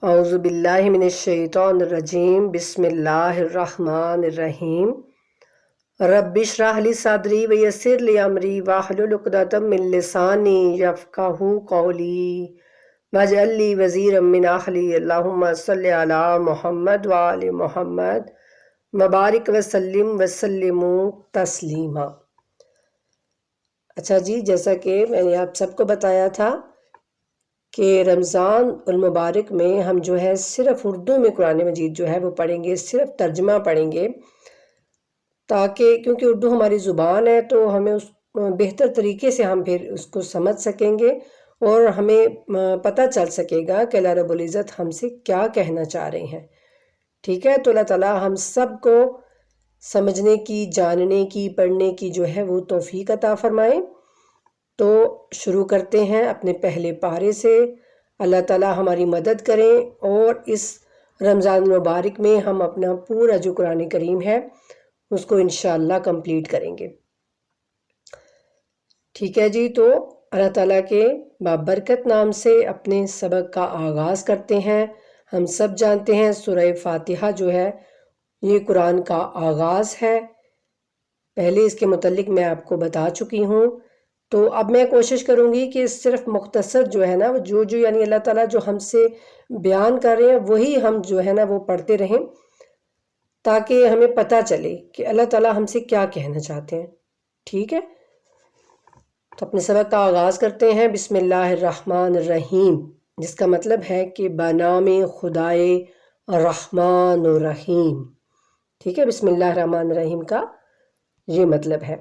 اعوذ باللہ من الشیطان الرجیم بسم اللہ الرحمن الرحیم رب اشرح لی صدری ویسر لی امری واحلل عقدۃ من لسانی یفقہوا قولی واجعل لی وزیرا من اہلی اللہم صلی علی محمد وآل محمد مبارک وسلم تسلیما۔ اچھا جی، جیسا کہ میں نے آپ سب کو بتایا تھا کہ رمضان المبارک میں ہم جو ہے صرف اردو میں قرآن مجید جو ہے وہ پڑھیں گے، صرف ترجمہ پڑھیں گے، تاکہ کیونکہ اردو ہماری زبان ہے تو ہمیں اس بہتر طریقے سے ہم پھر اس کو سمجھ سکیں گے اور ہمیں پتہ چل سکے گا کہ اللہ رب العزت ہم سے کیا کہنا چاہ رہے ہیں۔ ٹھیک ہے، تو اللہ تعالیٰ ہم سب کو سمجھنے کی، جاننے کی، پڑھنے کی جو ہے وہ توفیق عطا فرمائیں۔ تو شروع کرتے ہیں اپنے پہلے پارے سے۔ اللہ تعالیٰ ہماری مدد کریں اور اس رمضان المبارک میں ہم اپنا پورا جو قرآن کریم ہے اس کو انشاءاللہ کمپلیٹ کریں گے۔ ٹھیک ہے جی، تو اللہ تعالیٰ کے بابرکت نام سے اپنے سبق کا آغاز کرتے ہیں۔ ہم سب جانتے ہیں سورہ فاتحہ جو ہے یہ قرآن کا آغاز ہے، پہلے اس کے متعلق میں آپ کو بتا چکی ہوں۔ تو اب میں کوشش کروں گی کہ صرف مختصر جو ہے نا جو یعنی اللہ تعالیٰ جو ہم سے بیان کر رہے ہیں وہی ہم جو ہے نا وہ پڑھتے رہیں، تاکہ ہمیں پتہ چلے کہ اللہ تعالیٰ ہم سے کیا کہنا چاہتے ہیں۔ ٹھیک ہے، تو اپنے سبق کا آغاز کرتے ہیں۔ بسم اللہ الرحمن الرحیم، جس کا مطلب ہے کہ بنام خدائے رحمان و رحیم۔ ٹھیک ہے، بسم اللہ الرحمن الرحیم کا یہ مطلب ہے۔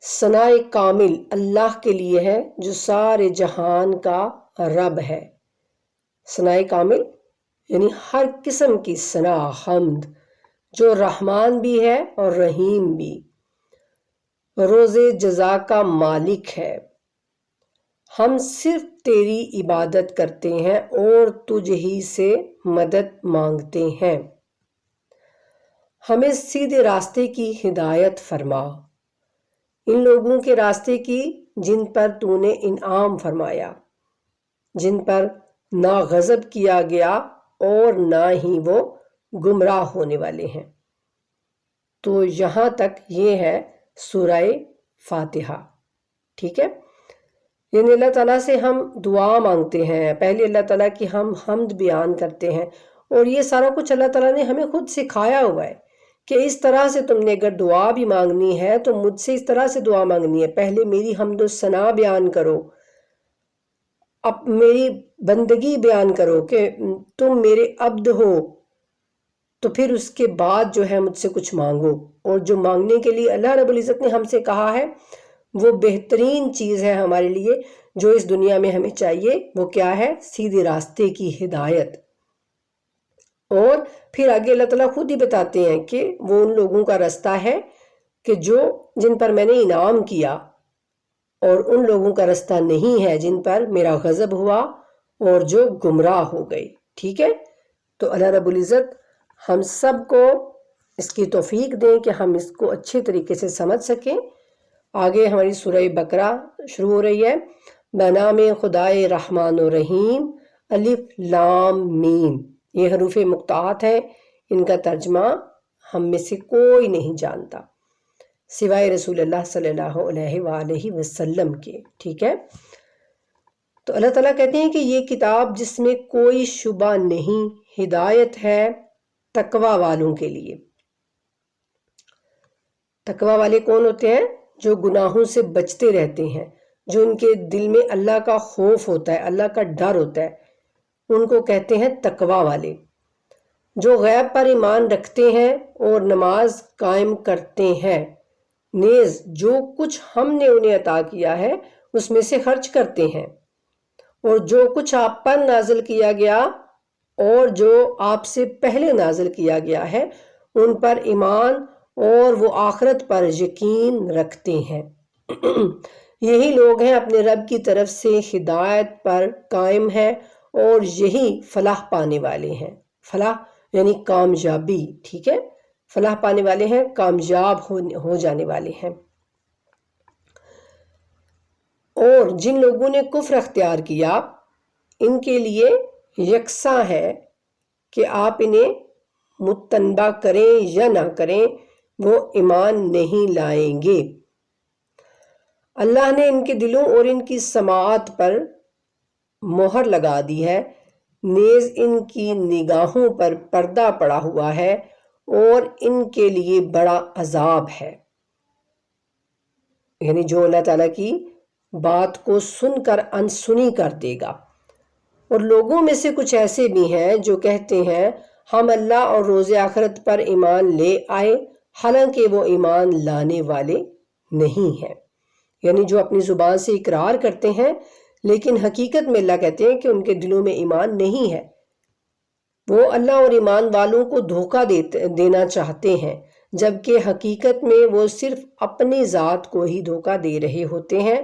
ثناء کامل اللہ کے لیے ہے جو سارے جہان کا رب ہے۔ ثناء کامل یعنی ہر قسم کی ثنا، حمد، جو رحمان بھی ہے اور رحیم بھی، روز جزا کا مالک ہے۔ ہم صرف تیری عبادت کرتے ہیں اور تجھ ہی سے مدد مانگتے ہیں۔ ہمیں سیدھے راستے کی ہدایت فرما، ان لوگوں کے راستے کی جن پر تو نے انعام فرمایا، جن پر نہ غضب کیا گیا اور نہ ہی وہ گمراہ ہونے والے ہیں۔ تو یہاں تک یہ ہے سورہ فاتحہ۔ ٹھیک ہے، یعنی اللہ تعالیٰ سے ہم دعا مانگتے ہیں، پہلے اللہ تعالیٰ کی ہم حمد بیان کرتے ہیں، اور یہ سارا کچھ اللہ تعالیٰ نے ہمیں خود سکھایا ہوا ہے کہ اس طرح سے تم نے اگر دعا بھی مانگنی ہے تو مجھ سے اس طرح سے دعا مانگنی ہے، پہلے میری حمد و ثنا بیان کرو، اب میری بندگی بیان کرو کہ تم میرے عبد ہو، تو پھر اس کے بعد جو ہے مجھ سے کچھ مانگو۔ اور جو مانگنے کے لیے اللہ رب العزت نے ہم سے کہا ہے وہ بہترین چیز ہے ہمارے لیے، جو اس دنیا میں ہمیں چاہیے وہ کیا ہے؟ سیدھے راستے کی ہدایت۔ اور پھر آگے اللہ تعالیٰ خود ہی بتاتے ہیں کہ وہ ان لوگوں کا راستہ ہے کہ جن پر میں نے انعام کیا، اور ان لوگوں کا راستہ نہیں ہے جن پر میرا غضب ہوا اور جو گمراہ ہو گئے۔ ٹھیک ہے، تو اللہ رب العزت ہم سب کو اس کی توفیق دیں کہ ہم اس کو اچھے طریقے سے سمجھ سکیں۔ آگے ہماری سورہ بقرہ شروع ہو رہی ہے۔ بنام خدائے رحمان و رحیم، الف لام میم، یہ حروف مقطعات ہیں، ان کا ترجمہ ہم میں سے کوئی نہیں جانتا سوائے رسول اللہ صلی اللہ علیہ وآلہ وسلم کے۔ ٹھیک ہے، تو اللہ تعالیٰ کہتے ہیں کہ یہ کتاب جس میں کوئی شبہ نہیں، ہدایت ہے تقوی والوں کے لیے۔ تقوی والے کون ہوتے ہیں؟ جو گناہوں سے بچتے رہتے ہیں، جو ان کے دل میں اللہ کا خوف ہوتا ہے، اللہ کا ڈر ہوتا ہے، ان کو کہتے ہیں تقوی والے۔ جو غیب پر ایمان رکھتے ہیں اور نماز قائم کرتے ہیں، نیز جو کچھ ہم نے انہیں عطا کیا ہے اس میں سے خرچ کرتے ہیں، اور جو کچھ آپ پر نازل کیا گیا اور جو آپ سے پہلے نازل کیا گیا ہے ان پر ایمان اور وہ آخرت پر یقین رکھتے ہیں۔ یہی لوگ ہیں اپنے رب کی طرف سے ہدایت پر قائم ہیں اور یہی فلاح پانے والے ہیں۔ فلاح یعنی کامیابی۔ ٹھیک ہے، فلاح پانے والے ہیں، کامیاب ہو جانے والے ہیں۔ اور جن لوگوں نے کفر اختیار کیا ان کے لیے یکساں ہے کہ آپ انہیں متنبہ کریں یا نہ کریں، وہ ایمان نہیں لائیں گے۔ اللہ نے ان کے دلوں اور ان کی سماعت پر مہر لگا دی ہے، نیز ان کی نگاہوں پر پردہ پڑا ہوا ہے اور ان کے لیے بڑا عذاب ہے۔ یعنی جو اللہ تعالیٰ کی بات کو سن کر انسنی کر دے گا۔ اور لوگوں میں سے کچھ ایسے بھی ہیں جو کہتے ہیں ہم اللہ اور روز آخرت پر ایمان لے آئے، حالانکہ وہ ایمان لانے والے نہیں ہیں۔ یعنی جو اپنی زبان سے اقرار کرتے ہیں لیکن حقیقت میں اللہ کہتے ہیں کہ ان کے دلوں میں ایمان نہیں ہے، وہ اللہ اور ایمان والوں کو دھوکہ دینا چاہتے ہیں، جبکہ حقیقت میں وہ صرف اپنی ذات کو ہی دھوکہ دے رہے ہوتے ہیں،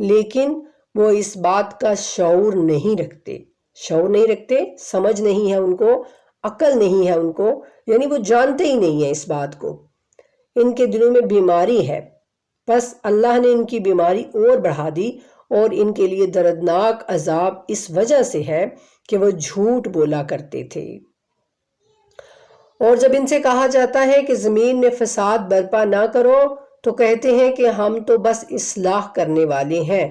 لیکن وہ اس بات کا شعور نہیں رکھتے، سمجھ نہیں ہے ان کو، عقل نہیں ہے ان کو، یعنی وہ جانتے ہی نہیں ہیں اس بات کو۔ ان کے دلوں میں بیماری ہے، بس اللہ نے ان کی بیماری اور بڑھا دی، اور ان کے لیے دردناک عذاب اس وجہ سے ہے کہ وہ جھوٹ بولا کرتے تھے۔ اور جب ان سے کہا جاتا ہے کہ زمین میں فساد برپا نہ کرو تو کہتے ہیں کہ ہم تو بس اصلاح کرنے والے ہیں۔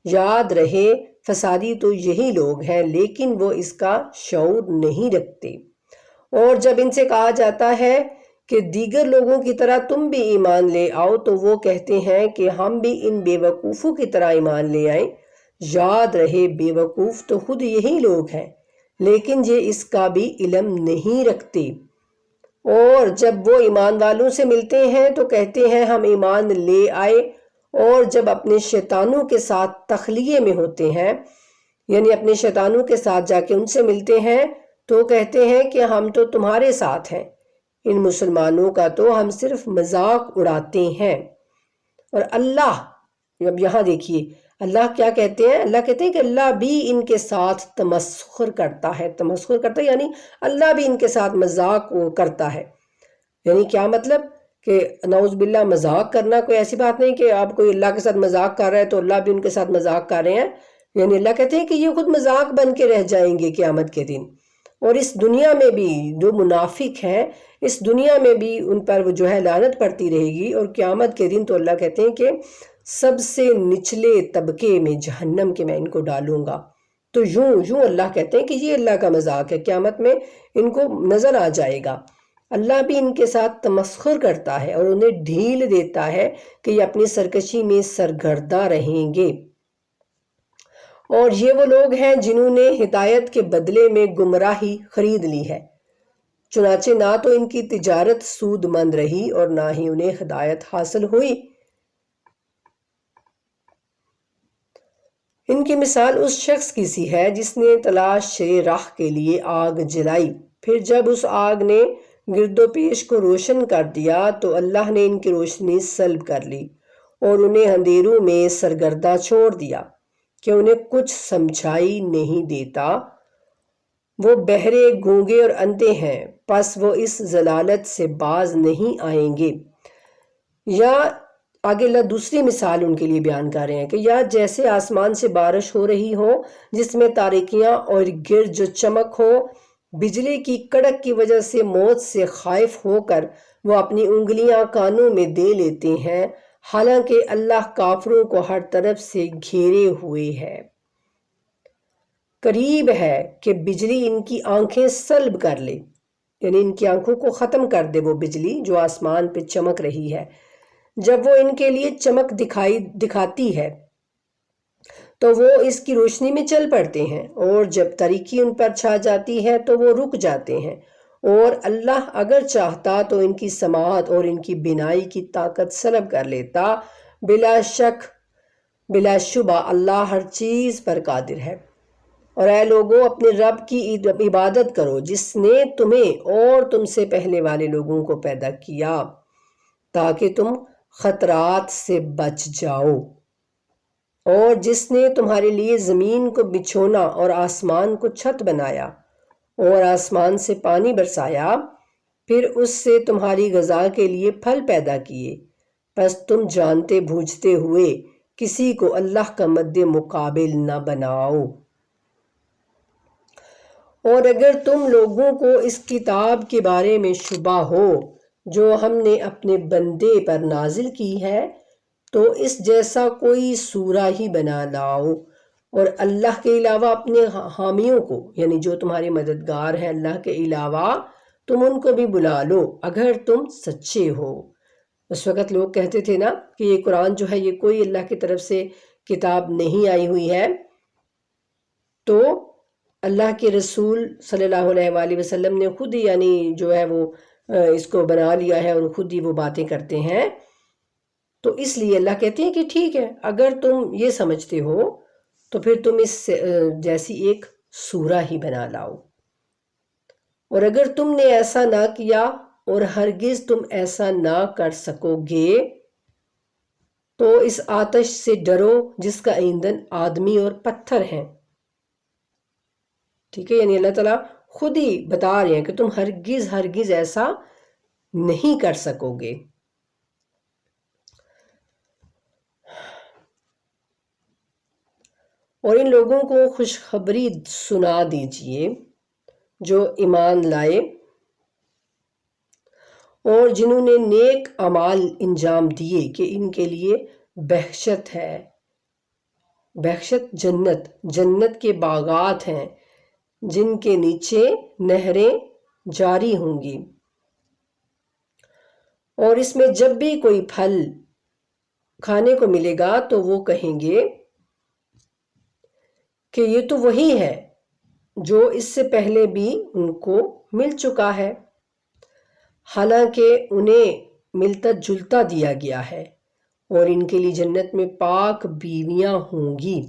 یاد رہے فسادی تو یہی لوگ ہیں، لیکن وہ اس کا شعور نہیں رکھتے۔ اور جب ان سے کہا جاتا ہے کہ دیگر لوگوں کی طرح تم بھی ایمان لے آؤ تو وہ کہتے ہیں کہ ہم بھی ان بے وقوفوں کی طرح ایمان لے آئیں۔ یاد رہے بے وقوف تو خود یہی لوگ ہیں، لیکن یہ اس کا بھی علم نہیں رکھتے۔ اور جب وہ ایمان والوں سے ملتے ہیں تو کہتے ہیں ہم ایمان لے آئے، اور جب اپنے شیطانوں کے ساتھ تخلیے میں ہوتے ہیں، یعنی اپنے شیطانوں کے ساتھ جا کے ان سے ملتے ہیں تو کہتے ہیں کہ ہم تو تمہارے ساتھ ہیں، ان مسلمانوں کا تو ہم صرف مذاق اڑاتے ہیں۔ اور اللہ، اب یہاں دیکھیے اللہ کیا کہتے ہیں، اللہ کہتے ہیں کہ اللہ بھی ان کے ساتھ تمسخر کرتا ہے یعنی اللہ بھی ان کے ساتھ مذاق کرتا ہے۔ یعنی کیا مطلب کہ نعوذ باللہ مذاق کرنا کوئی ایسی بات نہیں کہ آپ کوئی اللہ کے ساتھ مذاق کر رہے ہیں تو اللہ بھی ان کے ساتھ مذاق کر رہے ہیں، یعنی اللہ کہتے ہیں کہ یہ خود مذاق بن کے رہ جائیں گے قیامت کے دن۔ اور اس دنیا میں بھی جو منافق ہیں، اس دنیا میں بھی ان پر جو ہے لعنت پڑتی رہے گی، اور قیامت کے دن تو اللہ کہتے ہیں کہ سب سے نچلے طبقے میں جہنم کے میں ان کو ڈالوں گا۔ تو یوں اللہ کہتے ہیں کہ یہ اللہ کا مذاق ہے، قیامت میں ان کو نظر آ جائے گا۔ اللہ بھی ان کے ساتھ تمسخر کرتا ہے اور انہیں ڈھیل دیتا ہے کہ یہ اپنی سرکشی میں سرگرداں رہیں گے۔ اور یہ وہ لوگ ہیں جنہوں نے ہدایت کے بدلے میں گمراہی خرید لی ہے، چنانچہ نہ تو ان کی تجارت سود مند رہی اور نہ ہی انہیں ہدایت حاصل ہوئی۔ ان کی مثال اس شخص کی سی ہے جس نے تلاش راہ کے لیے آگ جلائی، پھر جب اس آگ نے گرد و پیش کو روشن کر دیا تو اللہ نے ان کی روشنی سلب کر لی اور انہیں اندھیروں میں سرگرداں چھوڑ دیا کہ انہیں کچھ سمجھائی نہیں دیتا۔ وہ بہرے، گونگے اور اندھے ہیں، پس وہ اس ضلالت سے باز نہیں آئیں گے۔ یا آگے اللہ دوسری مثال ان کے لیے بیان کر رہے ہیں کہ یا جیسے آسمان سے بارش ہو رہی ہو جس میں تاریکیاں اور گرج چمک ہو، بجلی کی کڑک کی وجہ سے موت سے خائف ہو کر وہ اپنی انگلیاں کانوں میں دے لیتے ہیں، حالانکہ اللہ کافروں کو ہر طرف سے گھیرے ہوئے ہے۔ قریب ہے کہ بجلی ان کی آنکھیں سلب کر لے، یعنی ان کی آنکھوں کو ختم کر دے وہ بجلی جو آسمان پہ چمک رہی ہے۔ جب وہ ان کے لیے چمک دکھاتی ہے تو وہ اس کی روشنی میں چل پڑتے ہیں، اور جب تاریکی ان پر چھا جاتی ہے تو وہ رک جاتے ہیں۔ اور اللہ اگر چاہتا تو ان کی سماعت اور ان کی بینائی کی طاقت سلب کر لیتا۔ بلا شک، بلا شبہ اللہ ہر چیز پر قادر ہے۔ اور اے لوگو، اپنے رب کی عبادت کرو جس نے تمہیں اور تم سے پہلے والے لوگوں کو پیدا کیا تاکہ تم خطرات سے بچ جاؤ، اور جس نے تمہارے لیے زمین کو بچھونا اور آسمان کو چھت بنایا اور آسمان سے پانی برسایا، پھر اس سے تمہاری غذا کے لیے پھل پیدا کیے، پس تم جانتے بوجھتے ہوئے کسی کو اللہ کا مد مقابل نہ بناؤ۔ اور اگر تم لوگوں کو اس کتاب کے بارے میں شبہ ہو جو ہم نے اپنے بندے پر نازل کی ہے تو اس جیسا کوئی سورہ ہی بنا لاؤ، اور اللہ کے علاوہ اپنے حامیوں کو، یعنی جو تمہارے مددگار ہیں اللہ کے علاوہ، تم ان کو بھی بلا لو اگر تم سچے ہو۔ اس وقت لوگ کہتے تھے نا کہ یہ قرآن جو ہے یہ کوئی اللہ کی طرف سے کتاب نہیں آئی ہوئی ہے، تو اللہ کے رسول صلی اللہ علیہ وآلہ وسلم نے خود ہی یعنی جو ہے وہ اس کو بنا لیا ہے اور خود ہی وہ باتیں کرتے ہیں۔ تو اس لیے اللہ کہتے ہیں کہ ٹھیک ہے، اگر تم یہ سمجھتے ہو تو پھر تم اس جیسی ایک سورہ ہی بنا لاؤ، اور اگر تم نے ایسا نہ کیا اور ہرگز تم ایسا نہ کر سکو گے تو اس آتش سے ڈرو جس کا ایندھن آدمی اور پتھر ہیں۔ ٹھیک ہے، یعنی اللہ تعالیٰ خود ہی بتا رہے ہیں کہ تم ہرگز ایسا نہیں کر سکو گے۔ اور ان لوگوں کو خوشخبری سنا دیجئے جو ایمان لائے اور جنہوں نے نیک اعمال انجام دیے کہ ان کے لیے بہشت ہے۔ بہشت جنت کے باغات ہیں جن کے نیچے نہریں جاری ہوں گی، اور اس میں جب بھی کوئی پھل کھانے کو ملے گا تو وہ کہیں گے کہ یہ تو وہی ہے جو اس سے پہلے بھی ان کو مل چکا ہے، حالانکہ انہیں ملتا جلتا دیا گیا ہے، اور ان کے لیے جنت میں پاک بیویاں ہوں گی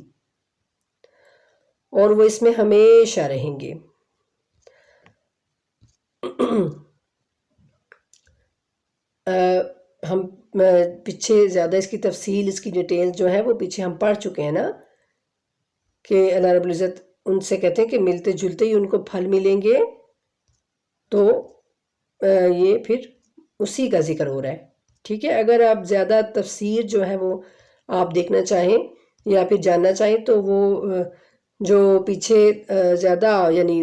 اور وہ اس میں ہمیشہ رہیں گے۔ ہم پیچھے زیادہ اس کی تفصیل، اس کی ڈیٹیل جو ہے وہ پیچھے ہم پڑھ چکے ہیں نا، کہ اللہ رب العزت ان سے کہتے ہیں کہ ملتے جلتے ہی ان کو پھل ملیں گے، تو یہ پھر اسی کا ذکر ہو رہا ہے۔ ٹھیک ہے، اگر آپ زیادہ تفسیر جو ہے وہ آپ دیکھنا چاہیں یا پھر جاننا چاہیں تو وہ جو پیچھے زیادہ یعنی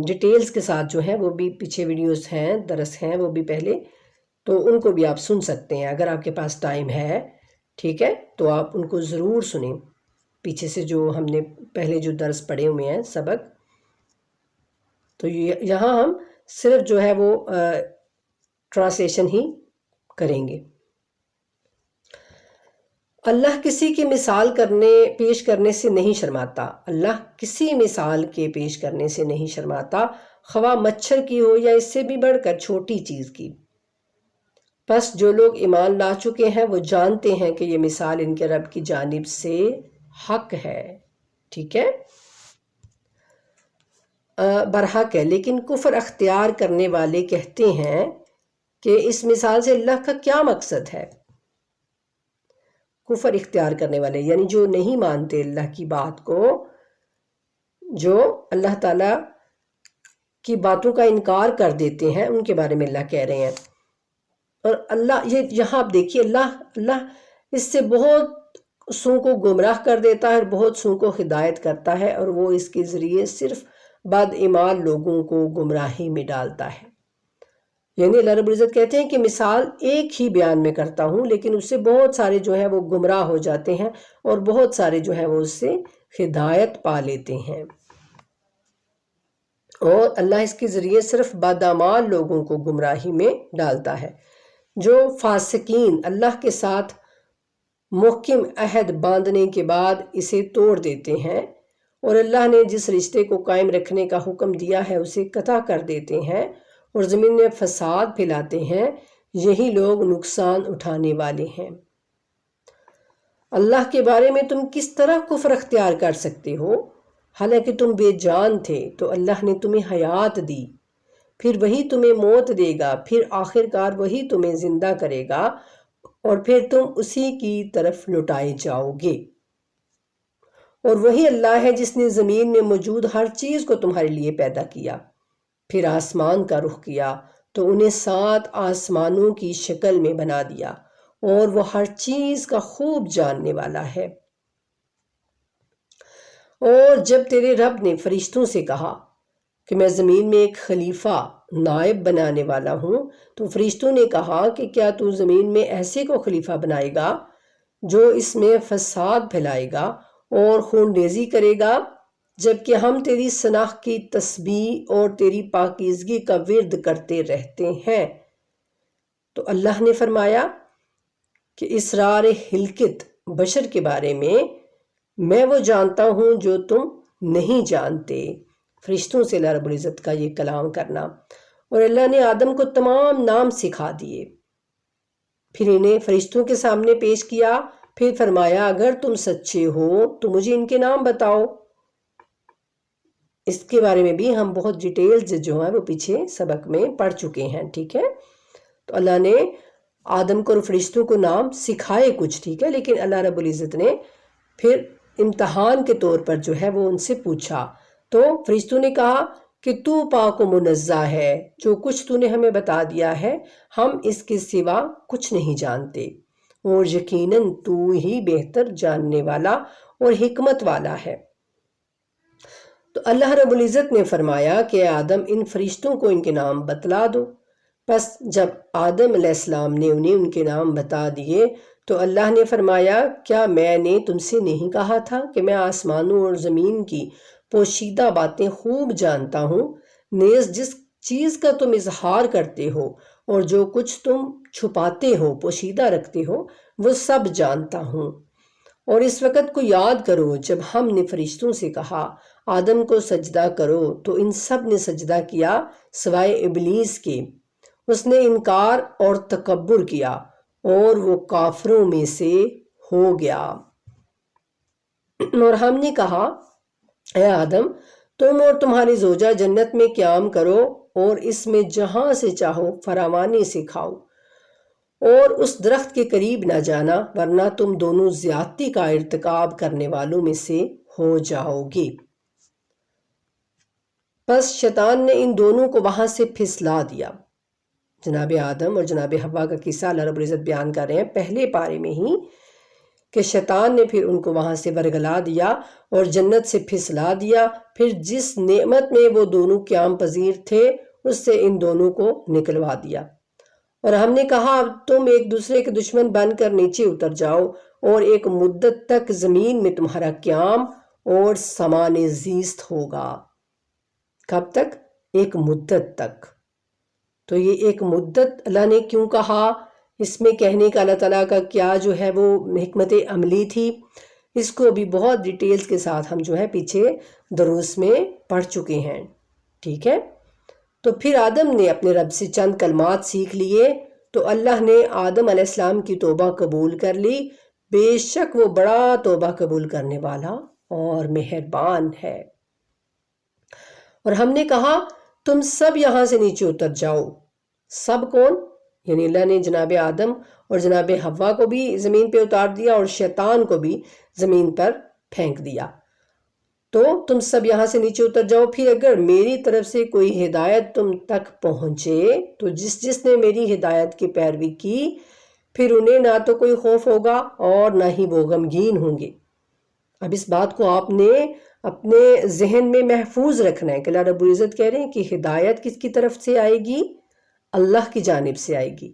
ڈیٹیلز کے ساتھ جو ہیں وہ بھی پیچھے ویڈیوز ہیں، درس ہیں وہ بھی پہلے، تو ان کو بھی آپ سن سکتے ہیں اگر آپ کے پاس ٹائم ہے۔ ٹھیک ہے، تو آپ ان کو ضرور سنیں، پیچھے سے جو ہم نے پہلے جو درس پڑھے ہوئے ہیں سبق۔ تو یہاں ہم صرف جو ہے وہ ٹرانسلیشن ہی کریں گے۔ اللہ کسی کی مثال پیش کرنے سے نہیں شرماتا، اللہ کسی مثال کے پیش کرنے سے نہیں شرماتا، خواہ مچھر کی ہو یا اس سے بھی بڑھ کر چھوٹی چیز کی۔ پس جو لوگ ایمان لا چکے ہیں وہ جانتے ہیں کہ یہ مثال ان کے رب کی جانب سے حق ہے۔ ٹھیک ہے، برحق ہے، لیکن کفر اختیار کرنے والے کہتے ہیں کہ اس مثال سے اللہ کا کیا مقصد ہے۔ کفر اختیار کرنے والے یعنی جو نہیں مانتے اللہ کی بات کو، جو اللہ تعالیٰ کی باتوں کا انکار کر دیتے ہیں، ان کے بارے میں اللہ کہہ رہے ہیں۔ اور اللہ یہاں آپ دیکھیے اللہ اس سے بہت سو کو گمراہ کر دیتا ہے اور بہت سو کو ہدایت کرتا ہے، اور وہ اس کے ذریعے صرف بد ایمان لوگوں کو گمراہی میں ڈالتا ہے۔ یعنی اللہ رب العزت کہتے ہیں کہ مثال ایک ہی بیان میں کرتا ہوں، لیکن اس سے بہت سارے جو ہیں وہ گمراہ ہو جاتے ہیں اور بہت سارے جو ہیں وہ اس سے ہدایت پا لیتے ہیں، اور اللہ اس کے ذریعے صرف بدعمال لوگوں کو گمراہی میں ڈالتا ہے۔ جو فاسقین اللہ کے ساتھ محکم عہد باندھنے کے بعد اسے توڑ دیتے ہیں اور اللہ نے جس رشتے کو قائم رکھنے کا حکم دیا ہے اسے قطع کر دیتے ہیں اور زمین میں فساد پھیلاتے ہیں، یہی لوگ نقصان اٹھانے والے ہیں۔ اللہ کے بارے میں تم کس طرح کفر اختیار کر سکتے ہو؟ حالانکہ تم بے جان تھے تو اللہ نے تمہیں حیات دی، پھر وہی تمہیں موت دے گا، پھر آخرکار وہی تمہیں زندہ کرے گا اور پھر تم اسی کی طرف لوٹائے جاؤ گے۔ اور وہی اللہ ہے جس نے زمین میں موجود ہر چیز کو تمہارے لیے پیدا کیا، پھر آسمان کا رخ کیا تو انہیں 7 آسمانوں کی شکل میں بنا دیا، اور وہ ہر چیز کا خوب جاننے والا ہے۔ اور جب تیرے رب نے فرشتوں سے کہا کہ میں زمین میں ایک خلیفہ نائب بنانے والا ہوں، تو فرشتوں نے کہا کہ کیا تو زمین میں ایسے کو خلیفہ بنائے گا جو اس میں فساد پھیلائے گا اور خون ریزی کرے گا، جبکہ ہم تیری شناخت کی تسبیح اور تیری پاکیزگی کا ورد کرتے رہتے ہیں۔ تو اللہ نے فرمایا کہ اسرار ہلکت بشر کے بارے میں وہ جانتا ہوں جو تم نہیں جانتے۔ فرشتوں سے اللہ رب العزت کا یہ کلام کرنا، اور اللہ نے آدم کو تمام نام سکھا دیے، پھر انہیں فرشتوں کے سامنے پیش کیا، پھر فرمایا اگر تم سچے ہو تو مجھے ان کے نام بتاؤ۔ اس کے بارے میں بھی ہم بہت ڈیٹیلز جو ہیں وہ پیچھے سبق میں پڑھ چکے ہیں، ٹھیک ہے۔ تو اللہ نے آدم کو اور فرشتوں کو نام سکھائے کچھ، ٹھیک ہے، لیکن اللہ رب العزت نے پھر امتحان کے طور پر جو ہے وہ ان سے پوچھا، تو فرشتوں نے کہا کہ تو پاک و منزہ ہے، جو کچھ تو نے ہمیں بتا دیا ہے ہم اس کے سوا کچھ نہیں جانتے، اور یقیناً تو ہی بہتر جاننے والا اور حکمت والا ہے۔ تو اللہ رب العزت نے فرمایا کہ آدم ان فرشتوں کو ان کے نام بتلا دو۔ پس جب آدم علیہ السلام نے انہیں ان کے نام بتا دیے تو اللہ نے فرمایا کیا میں نے تم سے نہیں کہا تھا کہ میں آسمانوں اور زمین کی پوشیدہ باتیں خوب جانتا ہوں، نیز جس چیز کا تم اظہار کرتے ہو اور جو کچھ تم چھپاتے ہو پوشیدہ رکھتے ہو وہ سب جانتا ہوں۔ اور اس وقت کو یاد کرو جب ہم نے فرشتوں سے کہا آدم کو سجدہ کرو تو ان سب نے سجدہ کیا سوائے ابلیس کے، اس نے انکار اور تکبر کیا اور وہ کافروں میں سے ہو گیا۔ اور ہم نے کہا اے آدم تم اور تمہاری زوجہ جنت میں قیام کرو اور اس میں جہاں سے چاہو فراوانی سے کھاؤ، اور اس درخت کے قریب نہ جانا ورنہ تم دونوں زیادتی کا ارتکاب کرنے والوں میں سے ہو جاؤ گے۔ پس شیطان نے ان دونوں کو وہاں سے پھسلا دیا۔ جناب آدم اور جناب حوا کا قصہ اللہ رب العزت بیان کر رہے ہیں پہلے پارے میں ہی، کہ شیطان نے پھر ان کو وہاں سے ورگلا دیا اور جنت سے پھسلا دیا، پھر جس نعمت میں وہ دونوں قیام پذیر تھے اس سے ان دونوں کو نکلوا دیا، اور ہم نے کہا اب تم ایک دوسرے کے دشمن بن کر نیچے اتر جاؤ اور ایک مدت تک زمین میں تمہارا قیام اور سامان زیست ہوگا۔ کب تک؟ ایک مدت تک۔ تو یہ ایک مدت اللہ نے کیوں کہا، اس میں کہنے کا اللہ تعالیٰ کا کیا جو ہے وہ حکمت عملی تھی، اس کو بھی بہت ڈیٹیلز کے ساتھ ہم جو ہے پیچھے دروس میں پڑھ چکے ہیں، ٹھیک ہے۔ تو پھر آدم نے اپنے رب سے چند کلمات سیکھ لیے تو اللہ نے آدم علیہ السلام کی توبہ قبول کر لی، بے شک وہ بڑا توبہ قبول کرنے والا اور مہربان ہے۔ اور ہم نے کہا تم سب یہاں سے نیچے اتر جاؤ۔ سب کون؟ یعنی اللہ نے جناب آدم اور جناب حوا کو بھی زمین پہ اتار دیا اور شیطان کو بھی زمین پر پھینک دیا، تو تم سب یہاں سے نیچے اتر جاؤ، پھر اگر میری طرف سے کوئی ہدایت تم تک پہنچے تو جس نے میری ہدایت کی پیروی کی پھر انہیں نہ تو کوئی خوف ہوگا اور نہ ہی وہ غمگین ہوں گے۔ اب اس بات کو آپ نے اپنے ذہن میں محفوظ رکھنا ہے کہ اللہ رب العزت کہہ رہے ہیں کہ ہدایت کس کی طرف سے آئے گی؟ اللہ کی جانب سے آئے گی،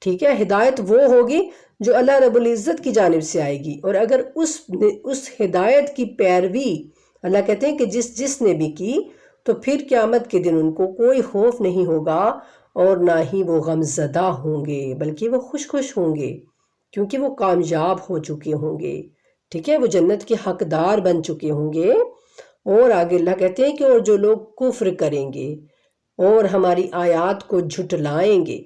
ٹھیک ہے۔ ہدایت وہ ہوگی جو اللہ رب العزت کی جانب سے آئے گی، اور اگر اس ہدایت کی پیروی اللہ کہتے ہیں کہ جس نے بھی کی تو پھر قیامت کے دن ان کو کوئی خوف نہیں ہوگا اور نہ ہی وہ غم زدہ ہوں گے، بلکہ وہ خوش ہوں گے کیونکہ وہ کامیاب ہو چکے ہوں گے، ٹھیک ہے، وہ جنت کے حقدار بن چکے ہوں گے۔ اور آگے اللہ کہتے ہیں کہ اور جو لوگ کفر کریں گے اور ہماری آیات کو جھٹلائیں گے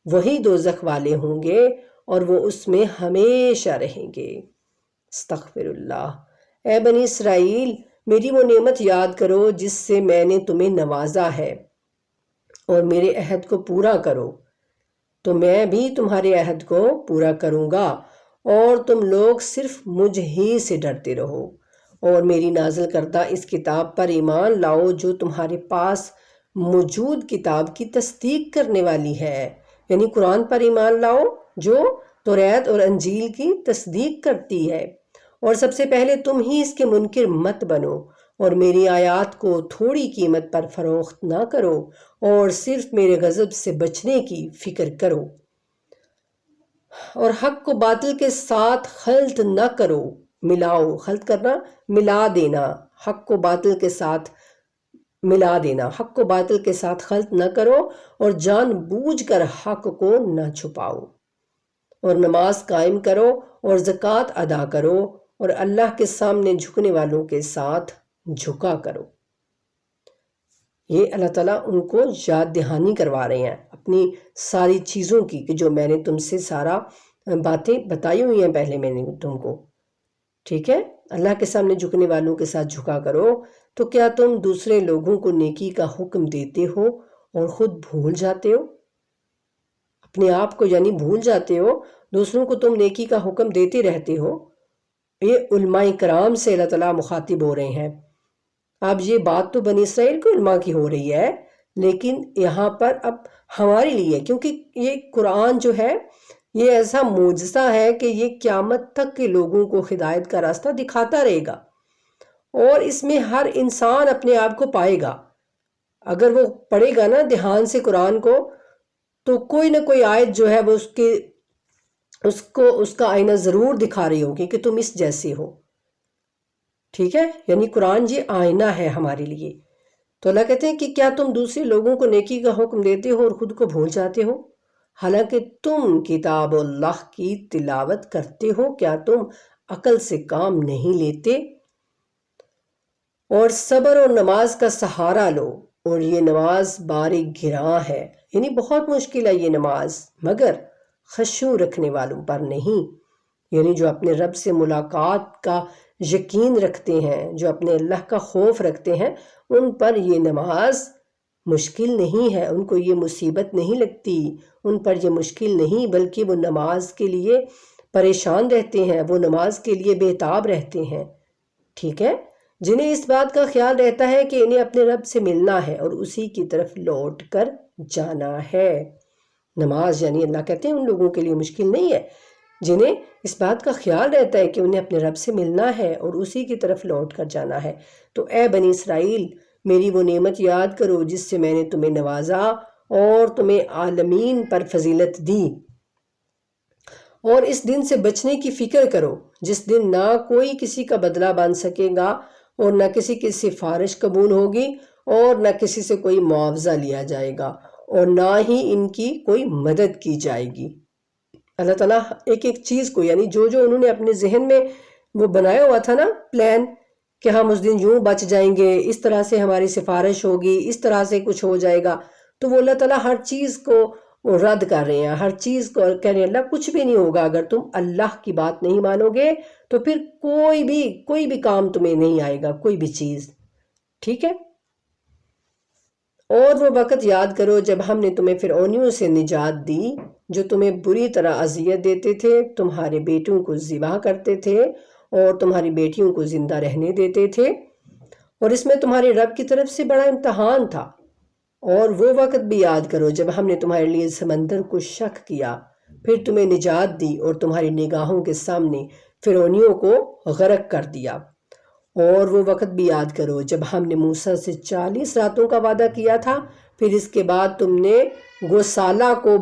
وہی دوزخ والے ہوں گے اور وہ اس میں ہمیشہ رہیں گے۔ استغفر اللہ۔ اے بنی اسرائیل میری وہ نعمت یاد کرو جس سے میں نے تمہیں نوازا ہے، اور میرے عہد کو پورا کرو تو میں بھی تمہارے عہد کو پورا کروں گا، اور تم لوگ صرف مجھ ہی سے ڈرتے رہو، اور میری نازل کردہ اس کتاب پر ایمان لاؤ جو تمہارے پاس موجود کتاب کی تصدیق کرنے والی ہے، یعنی قرآن پر ایمان لاؤ جو توریت اور انجیل کی تصدیق کرتی ہے، اور سب سے پہلے تم ہی اس کے منکر مت بنو اور میری آیات کو تھوڑی قیمت پر فروخت نہ کرو اور صرف میرے غضب سے بچنے کی فکر کرو، اور حق کو باطل کے ساتھ خلط نہ کرو، ملاؤ، خلط کرنا ملا دینا، حق کو باطل کے ساتھ ملا دینا، حق کو باطل کے ساتھ خلط نہ کرو اور جان بوجھ کر حق کو نہ چھپاؤ، اور نماز قائم کرو اور زکوٰۃ ادا کرو اور اللہ کے سامنے جھکنے والوں کے ساتھ جھکا کرو۔ یہ اللہ تعالیٰ ان کو یاد دہانی کروا رہے ہیں اپنی ساری چیزوں کی، کہ جو میں نے تم سے سارا باتیں بتائی ہوئی ہیں پہلے میں نے تم کو، ٹھیک ہے؟ اللہ کے سامنے جھکنے والوں کے ساتھ جھکا کرو۔ تو کیا تم دوسرے لوگوں کو نیکی کا حکم دیتے ہو اور خود بھول جاتے ہو؟ اپنے آپ کو یعنی بھول جاتے ہو، دوسروں کو تم نیکی کا حکم دیتے رہتے ہو۔ یہ علماء کرام سے اللہ تعالیٰ مخاطب ہو رہے ہیں۔ اب یہ بات تو بنی اسرائیل کے علماء کی ہو رہی ہے، لیکن یہاں پر اب ہمارے لیے، کیونکہ یہ قرآن جو ہے یہ ایسا معجزہ ہے کہ یہ قیامت تک کے لوگوں کو ہدایت کا راستہ دکھاتا رہے گا، اور اس میں ہر انسان اپنے آپ کو پائے گا۔ اگر وہ پڑھے گا نا دھیان سے قرآن کو، تو کوئی نہ کوئی آیت جو ہے وہ اس کا آئینہ ضرور دکھا رہی ہوگی کہ تم اس جیسے ہو، ٹھیک ہے؟ یعنی قرآن یہ آئینہ ہے ہمارے لیے۔ تو اللہ کہتے ہیں کہ کیا تم دوسرے لوگوں کو نیکی کا حکم دیتے ہو اور خود کو بھول جاتے ہو، حالانکہ تم کتاب اللہ کی تلاوت کرتے ہو؟ کیا تم عقل سے کام نہیں لیتے؟ اور صبر اور نماز کا سہارا لو، اور یہ نماز بار گراں ہے، یعنی بہت مشکل ہے یہ نماز، مگر خشوع رکھنے والوں پر نہیں، یعنی جو اپنے رب سے ملاقات کا یقین رکھتے ہیں، جو اپنے اللہ کا خوف رکھتے ہیں، ان پر یہ نماز مشکل نہیں ہے، ان کو یہ مصیبت نہیں لگتی، ان پر یہ مشکل نہیں، بلکہ وہ نماز کے لیے پریشان رہتے ہیں، وہ نماز کے لیے بےتاب رہتے ہیں، ٹھیک ہے؟ جنہیں اس بات کا خیال رہتا ہے کہ انہیں اپنے رب سے ملنا ہے اور اسی کی طرف لوٹ کر جانا ہے۔ نماز یعنی اللہ کہتے ہیں ان لوگوں کے لیے مشکل نہیں ہے جنہیں اس بات کا خیال رہتا ہے کہ انہیں اپنے رب سے ملنا ہے اور اسی کی طرف لوٹ کر جانا ہے۔ تو اے بنی اسرائیل، میری وہ نعمت یاد کرو جس سے میں نے تمہیں نوازا اور تمہیں عالمین پر فضیلت دی، اور اس دن سے بچنے کی فکر کرو جس دن نہ کوئی کسی کا بدلہ بن سکے گا اور نہ کسی کی سفارش قبول ہوگی اور نہ کسی سے کوئی معاوضہ لیا جائے گا اور نہ ہی ان کی کوئی مدد کی جائے گی۔ اللہ تعالیٰ ایک ایک چیز کو، یعنی جو انہوں نے اپنے ذہن میں وہ بنایا ہوا تھا نا پلان، کہ ہم اس دن یوں بچ جائیں گے، اس طرح سے ہماری سفارش ہوگی، اس طرح سے کچھ ہو جائے گا، تو وہ اللہ تعالیٰ ہر چیز کو رد کر رہے ہیں، ہر چیز کو کہہ رہے ہیں اللہ کچھ بھی نہیں ہوگا، اگر تم اللہ کی بات نہیں مانو گے تو پھر کوئی بھی کام تمہیں نہیں آئے گا، کوئی بھی چیز، ٹھیک ہے؟ اور وہ وقت یاد کرو جب ہم نے تمہیں فرعونیوں سے نجات دی جو تمہیں بری طرح اذیت دیتے تھے، تمہارے بیٹوں کو ذبح کرتے تھے اور تمہاری بیٹیوں کو زندہ رہنے دیتے تھے، اور اس میں تمہارے رب کی طرف سے بڑا امتحان تھا۔ اور وہ وقت بھی یاد کرو جب ہم نے تمہارے لیے سمندر کو شق کیا، پھر تمہیں نجات دی اور تمہاری نگاہوں کے سامنے فرعونیوں کو غرق کر دیا۔ اور وہ وقت بھی یاد کرو جب ہم نے موسیٰ سے 40 راتوں کا وعدہ کیا تھا، پھر اس کے بعد تم نے گوسالہ کو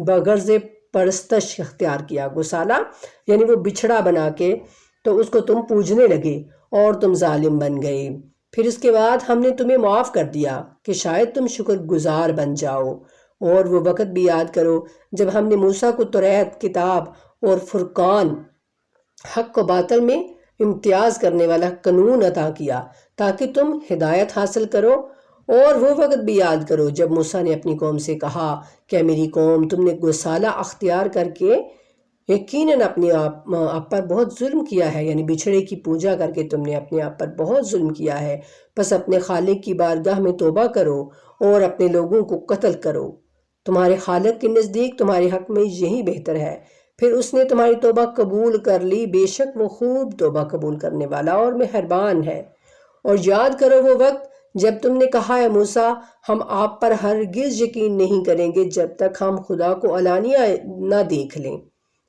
بغرض پرستش اختیار کیا۔ گوسالہ یعنی وہ بچھڑا بنا کے تو اس کو تم پوجنے لگے اور تم ظالم بن گئے۔ پھر اس کے بعد ہم نے تمہیں معاف کر دیا کہ شاید تم شکر گزار بن جاؤ۔ اور وہ وقت بھی یاد کرو جب ہم نے موسیٰ کو توریت، کتاب اور فرقان، حق و باطل میں امتیاز کرنے والا قانون عطا کیا تاکہ تم ہدایت حاصل کرو۔ اور وہ وقت بھی یاد کرو جب موسیٰ نے اپنی قوم سے کہا کہ میری قوم، تم نے گوسالہ اختیار کر کے یقیناً اپنے آپ پر بہت ظلم کیا ہے، یعنی بچھڑے کی پوجا کر کے تم نے اپنے آپ پر بہت ظلم کیا ہے، بس اپنے خالق کی بارگاہ میں توبہ کرو اور اپنے لوگوں کو قتل کرو، تمہارے خالق کے نزدیک تمہارے حق میں یہی بہتر ہے۔ پھر اس نے تمہاری توبہ قبول کر لی، بے شک وہ خوب توبہ قبول کرنے والا اور مہربان ہے۔ اور یاد کرو وہ وقت جب تم نے کہا ہے موسیٰ، ہم آپ پر ہرگز یقین نہیں کریں گے جب تک ہم خدا کو علانیہ نہ دیکھ لیں،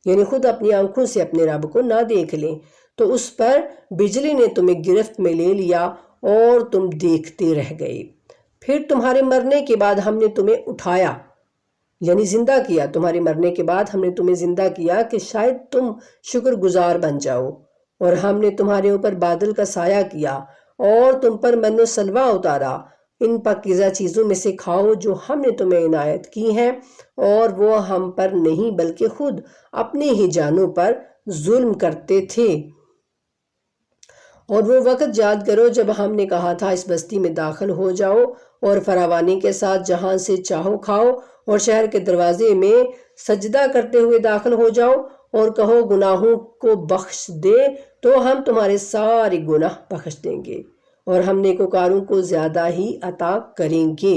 یعنی خود اپنی آنکھوں سے اپنے رب کو نہ دیکھ لیں۔ تو اس پر بجلی نے تمہیں گرفت میں لے لیا اور تم دیکھتے رہ گئے۔ پھر تمہارے مرنے کے بعد ہم نے تمہیں اٹھایا، یعنی زندہ کیا۔ تمہارے مرنے کے بعد ہم نے تمہیں زندہ کیا کہ شاید تم شکر گزار بن جاؤ، اور ہم نے تمہارے اوپر بادل کا سایہ کیا اور تم پر من و سلوہ اتارا۔ ان پاکیزہ چیزوں میں سے کھاؤ جو ہم نے تمہیں عنایت کی ہیں، اور وہ ہم پر نہیں بلکہ خود اپنی ہی جانوں پر ظلم کرتے تھے۔ اور وہ وقت یاد کرو جب ہم نے کہا تھا اس بستی میں داخل ہو جاؤ اور فراوانی کے ساتھ جہاں سے چاہو کھاؤ، اور شہر کے دروازے میں سجدہ کرتے ہوئے داخل ہو جاؤ اور کہو گناہوں کو بخش دے تو ہم تمہارے سارے گناہ بخش دیں گے، اور ہم نیکوکاروں کو زیادہ ہی عطا کریں گے۔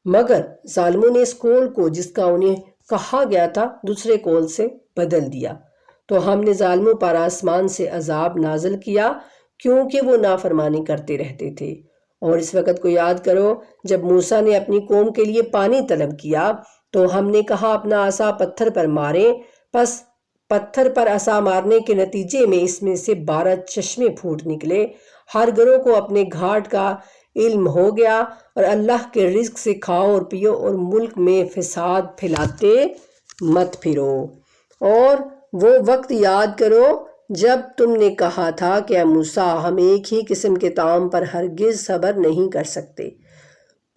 مگر ظالموں نے اس قول کو جس کا انہیں کہا گیا تھا دوسرے قول سے بدل دیا، تو ہم نے ظالموں پر آسمان سے عذاب نازل کیا کیونکہ وہ نافرمانی کرتے رہتے تھے۔ اور اس وقت کو یاد کرو جب موسیٰ نے اپنی قوم کے لیے پانی طلب کیا تو ہم نے کہا اپنا عصا پتھر پر ماریں، پس پتھر پر عصا مارنے کے نتیجے میں اس میں سے 12 چشمے پھوٹ نکلے۔ ہر گروہ کو اپنے گھاٹ کا علم ہو گیا، اور اللہ کے رزق سے کھاؤ اور پیو اور ملک میں فساد پھیلاتے مت پھرو۔ اور وہ وقت یاد کرو جب تم نے کہا تھا کہ اے موسیٰ ہم ایک ہی قسم کے طعام پر ہرگز صبر نہیں کر سکتے،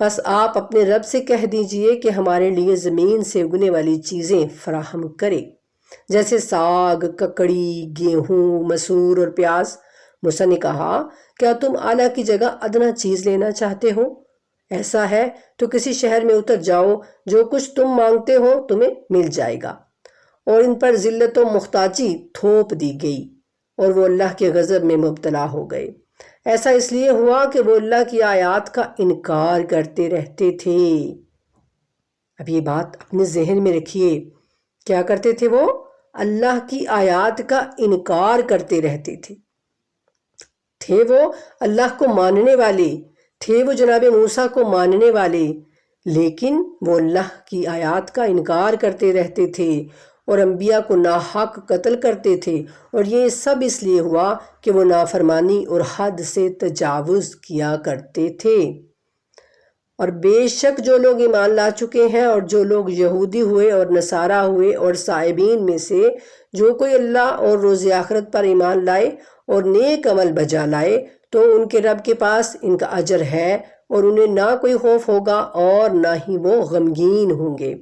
پس آپ اپنے رب سے کہہ دیجئے کہ ہمارے لیے زمین سے اگنے والی چیزیں فراہم کرے، جیسے ساگ، ککڑی، گیہوں، مسور اور پیاز۔ موسیٰ نے کہا کیا تم اعلیٰ کی جگہ ادنا چیز لینا چاہتے ہو؟ ایسا ہے تو کسی شہر میں اتر جاؤ، جو کچھ تم مانگتے ہو تمہیں مل جائے گا۔ اور ان پر ذلت و محتاجی تھوپ دی گئی، اور وہ اللہ کے غضب میں مبتلا ہو گئے۔ ایسا اس لیے ہوا کہ وہ اللہ کی آیات کا انکار کرتے رہتے تھے۔ اب یہ بات اپنے ذہن میں رکھیے، کیا کرتے تھے وہ؟ اللہ کی آیات کا انکار کرتے رہتے تھے۔ تھے وہ اللہ کو ماننے والے، تھے وہ جناب موسیٰ کو ماننے والے، لیکن وہ اللہ کی آیات کا انکار کرتے رہتے تھے اور انبیاء کو ناحق قتل کرتے تھے، اور یہ سب اس لیے ہوا کہ وہ نافرمانی اور حد سے تجاوز کیا کرتے تھے۔ اور بے شک جو لوگ ایمان لا چکے ہیں اور جو لوگ یہودی ہوئے اور نصارہ ہوئے اور سائبین میں سے جو کوئی اللہ اور روز آخرت پر ایمان لائے اور نیک عمل بجا لائے تو ان کے رب کے پاس ان کا اجر ہے، اور انہیں نہ کوئی خوف ہوگا اور نہ ہی وہ غمگین ہوں گے۔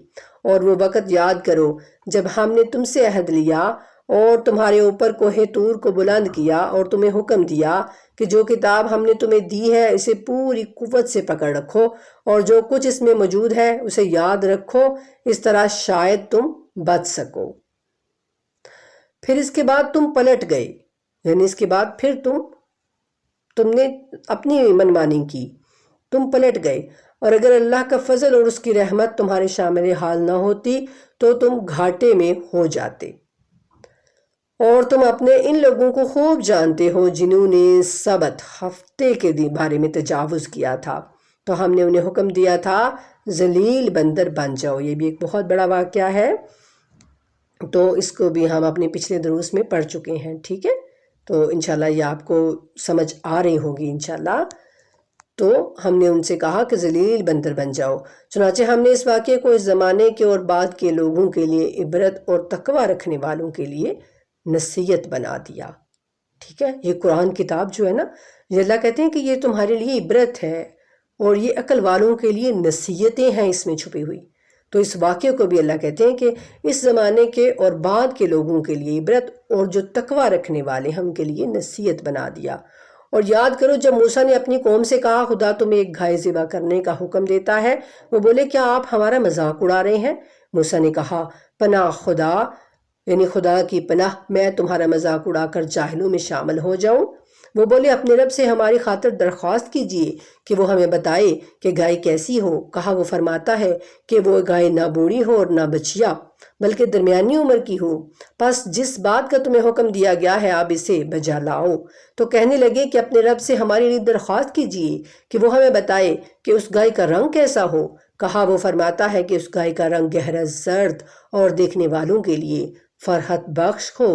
اور وہ وقت یاد کرو جب ہم نے تم سے عہد لیا اور تمہارے اوپر کوہ طور کو بلند کیا اور تمہیں حکم دیا کہ جو کتاب ہم نے تمہیں دی ہے اسے پوری قوت سے پکڑ رکھو، اور جو کچھ اس میں موجود ہے اسے یاد رکھو، اس طرح شاید تم بچ سکو۔ پھر اس کے بعد تم پلٹ گئے، یعنی اس کے بعد پھر تم نے اپنی منمانی کی، تم پلٹ گئے، اور اگر اللہ کا فضل اور اس کی رحمت تمہارے شامل حال نہ ہوتی تو تم گھاٹے میں ہو جاتے۔ اور تم اپنے ان لوگوں کو خوب جانتے ہو جنہوں نے سبت ہفتے کے بارے میں تجاوز کیا تھا، تو ہم نے انہیں حکم دیا تھا ذلیل بندر بن جاؤ۔ یہ بھی ایک بہت بڑا واقعہ ہے، تو اس کو بھی ہم اپنے پچھلے دروس میں پڑھ چکے ہیں، ٹھیک ہے؟ تو انشاءاللہ یہ آپ کو سمجھ آ رہی ہوگی انشاءاللہ۔ تو ہم نے ان سے کہا کہ ذلیل بندر بن جاؤ، چنانچہ ہم نے اس واقعے کو اس زمانے کے اور بعد کے لوگوں کے لیے عبرت اور تقوی رکھنے والوں کے لیے نصیحت بنا دیا، ٹھیک ہے؟ یہ قرآن کتاب جو ہے نا، یہ اللہ کہتے ہیں کہ یہ تمہارے لیے عبرت ہے، اور یہ عقل والوں کے لیے نصیحتیں ہیں اس میں چھپی ہوئی۔ تو اس واقعے کو بھی اللہ کہتے ہیں کہ اس زمانے کے اور بعد کے لوگوں کے لیے عبرت، اور جو تقوی رکھنے والے ہیں ان کے لیے نصیحت بنا دیا۔ اور یاد کرو جب موسیٰ نے اپنی قوم سے کہا خدا تمہیں ایک گائے ذبح کرنے کا حکم دیتا ہے، وہ بولے کیا آپ ہمارا مذاق اڑا رہے ہیں؟ موسیٰ نے کہا پناہ خدا، یعنی خدا کی پناہ، میں تمہارا مذاق اڑا کر جاہلوں میں شامل ہو جاؤں۔ وہ بولے اپنے رب سے ہماری خاطر درخواست کیجئے کہ وہ ہمیں بتائے کہ گائے کیسی ہو۔ کہا وہ فرماتا ہے کہ وہ گائے نہ بوڑھی ہو اور نہ بچیا، بلکہ درمیانی عمر کی ہو۔ پس جس بات کا تمہیں حکم دیا گیا ہے آپ اسے بجا لاؤ۔ تو کہنے لگے کہ اپنے رب سے ہمارے لیے درخواست کیجئے کہ وہ ہمیں بتائے کہ اس گائے کا رنگ کیسا ہو۔ کہا وہ فرماتا ہے کہ اس گائے کا رنگ گہرا زرد اور دیکھنے والوں کے لیے فرحت بخش ہو۔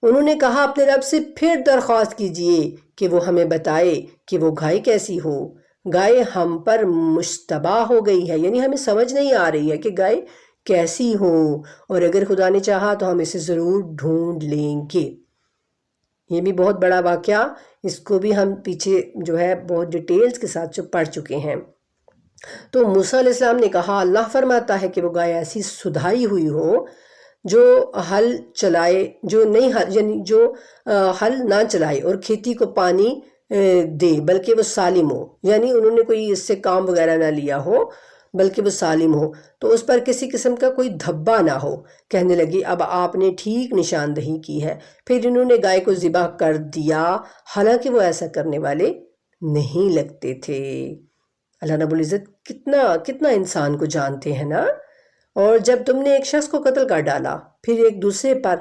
انہوں نے کہا اپنے رب سے پھر درخواست کیجئے کہ وہ ہمیں بتائے کہ وہ گائے کیسی ہو۔ گائے ہم پر مشتبہ ہو گئی ہے، یعنی ہمیں سمجھ نہیں آ رہی ہے کہ گائے کیسی ہو، اور اگر خدا نے چاہا تو ہم اسے ضرور ڈھونڈ لیں گے۔ یہ بھی بہت بڑا واقعہ، اس کو بھی ہم پیچھے جو ہے بہت ڈیٹیلز کے ساتھ پڑھ چکے ہیں۔ تو موسیٰ علیہ السلام نے کہا اللہ فرماتا ہے کہ وہ گائے ایسی سدھائی ہوئی ہو جو ہل چلائے، جو نہیں یعنی جو ہل نہ چلائے اور کھیتی کو پانی دے، بلکہ وہ سالم ہو، یعنی انہوں نے کوئی اس سے کام وغیرہ نہ لیا ہو بلکہ وہ سالم ہو، تو اس پر کسی قسم کا کوئی دھبا نہ ہو۔ کہنے لگی اب آپ نے ٹھیک نشاندہی کی ہے۔ پھر انہوں نے گائے کو ذبح کر دیا، حالانکہ وہ ایسا کرنے والے نہیں لگتے تھے۔ اللہ رب العزت کتنا انسان کو جانتے ہیں نا۔ اور جب تم نے ایک شخص کو قتل کر ڈالا، پھر ایک دوسرے پر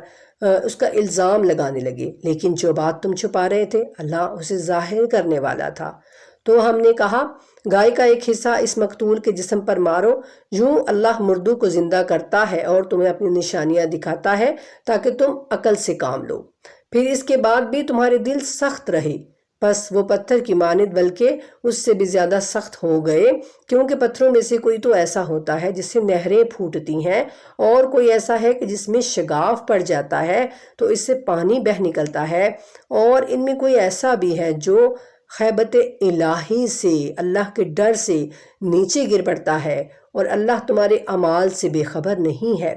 اس کا الزام لگانے لگے، لیکن جو بات تم چھپا رہے تھے اللہ اسے ظاہر کرنے والا تھا۔ تو ہم نے کہا گائے کا ایک حصہ اس مقتول کے جسم پر مارو، یوں اللہ مردوں کو زندہ کرتا ہے اور تمہیں اپنی نشانیاں دکھاتا ہے تاکہ تم عقل سے کام لو۔ پھر اس کے بعد بھی تمہارے دل سخت رہے، پس وہ پتھر کی مانند بلکہ اس سے بھی زیادہ سخت ہو گئے، کیونکہ پتھروں میں سے کوئی تو ایسا ہوتا ہے جس سے نہریں پھوٹتی ہیں، اور کوئی ایسا ہے کہ جس میں شگاف پڑ جاتا ہے تو اس سے پانی بہہ نکلتا ہے، اور ان میں کوئی ایسا بھی ہے جو خیبت الہی سے، اللہ کے ڈر سے نیچے گر پڑتا ہے، اور اللہ تمہارے اعمال سے بے خبر نہیں ہے۔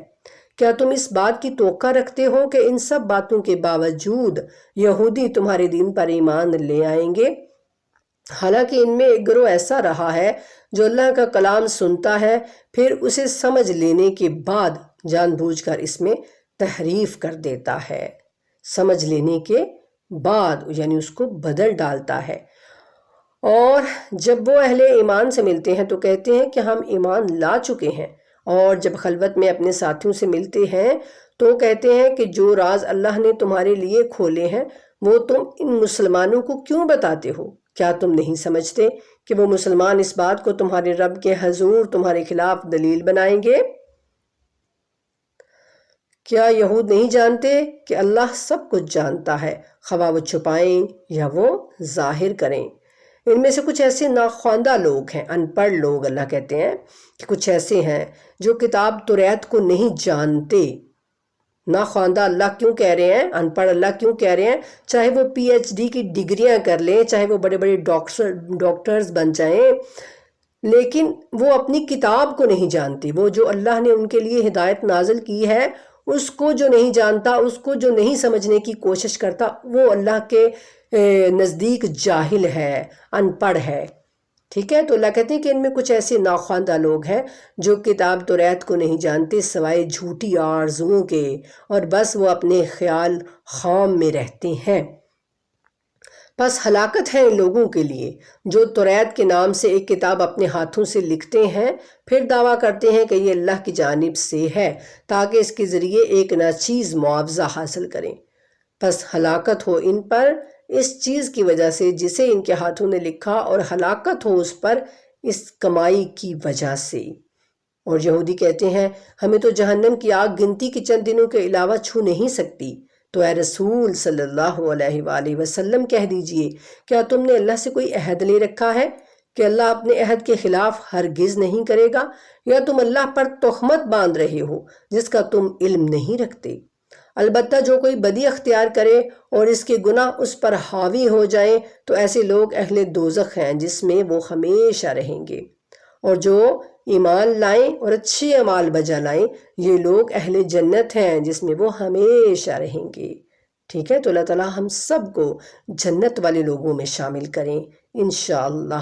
کیا تم اس بات کی توقع رکھتے ہو کہ ان سب باتوں کے باوجود یہودی تمہارے دین پر ایمان لے آئیں گے؟ حالانکہ ان میں ایک گروہ ایسا رہا ہے جو اللہ کا کلام سنتا ہے، پھر اسے سمجھ لینے کے بعد جان بوجھ کر اس میں تحریف کر دیتا ہے۔ سمجھ لینے کے بعد یعنی اس کو بدل ڈالتا ہے۔ اور جب وہ اہل ایمان سے ملتے ہیں تو کہتے ہیں کہ ہم ایمان لا چکے ہیں، اور جب خلوت میں اپنے ساتھیوں سے ملتے ہیں تو کہتے ہیں کہ جو راز اللہ نے تمہارے لیے کھولے ہیں وہ تم ان مسلمانوں کو کیوں بتاتے ہو؟ کیا تم نہیں سمجھتے کہ وہ مسلمان اس بات کو تمہارے رب کے حضور تمہارے خلاف دلیل بنائیں گے؟ کیا یہود نہیں جانتے کہ اللہ سب کچھ جانتا ہے، خواہ وہ چھپائیں یا وہ ظاہر کریں؟ ان میں سے کچھ ایسے ناخواندہ لوگ ہیں، ان پڑھ لوگ، اللہ کہتے ہیں کہ کچھ ایسے ہیں جو کتاب توریت کو نہیں جانتے۔ ناخواندہ اللہ کیوں کہہ رہے ہیں، ان پڑھ اللہ کیوں کہہ رہے ہیں؟ چاہے وہ پی ایچ ڈی کی ڈگریاں کر لیں، چاہے وہ بڑے بڑے ڈاکٹرز بن جائیں، لیکن وہ اپنی کتاب کو نہیں جانتے۔ وہ جو اللہ نے ان کے لیے ہدایت نازل کی ہے اس کو جو نہیں جانتا، اس کو جو نہیں سمجھنے کی کوشش کرتا، وہ اللہ کے نزدیک جاہل ہے، ان پڑھ ہے۔ ٹھیک ہے، تو اللہ کہتے ہیں کہ ان میں کچھ ایسے ناخواندہ لوگ ہیں جو کتاب توریت کو نہیں جانتے سوائے جھوٹی آرزوؤں کے، اور بس وہ اپنے خیال خام میں رہتے ہیں۔ پس ہلاکت ہے ان لوگوں کے لیے جو توریت کے نام سے ایک کتاب اپنے ہاتھوں سے لکھتے ہیں، پھر دعویٰ کرتے ہیں کہ یہ اللہ کی جانب سے ہے تاکہ اس کے ذریعے ایک ناچیز معاوضہ حاصل کریں۔ پس ہلاکت ہو ان پر اس چیز کی وجہ سے جسے ان کے ہاتھوں نے لکھا، اور ہلاکت ہو اس پر اس کمائی کی وجہ سے۔ اور یہودی کہتے ہیں ہمیں تو جہنم کی آگ گنتی کے چند دنوں کے علاوہ چھو نہیں سکتی۔ تو اے رسول صلی اللہ علیہ وآلہ وسلم کہہ دیجئے کیا تم نے اللہ سے کوئی عہد لے رکھا ہے کہ اللہ اپنے عہد کے خلاف ہرگز نہیں کرے گا، یا تم اللہ پر تہمت باندھ رہے ہو جس کا تم علم نہیں رکھتے؟ البتہ جو کوئی بدی اختیار کرے اور اس کے گناہ اس پر حاوی ہو جائیں تو ایسے لوگ اہل دوزخ ہیں جس میں وہ ہمیشہ رہیں گے، اور جو ایمان لائیں اور اچھے اعمال بجا لائیں یہ لوگ اہل جنت ہیں جس میں وہ ہمیشہ رہیں گے۔ ٹھیک ہے، تو اللہ تعالیٰ ہم سب کو جنت والے لوگوں میں شامل کریں انشاءاللہ۔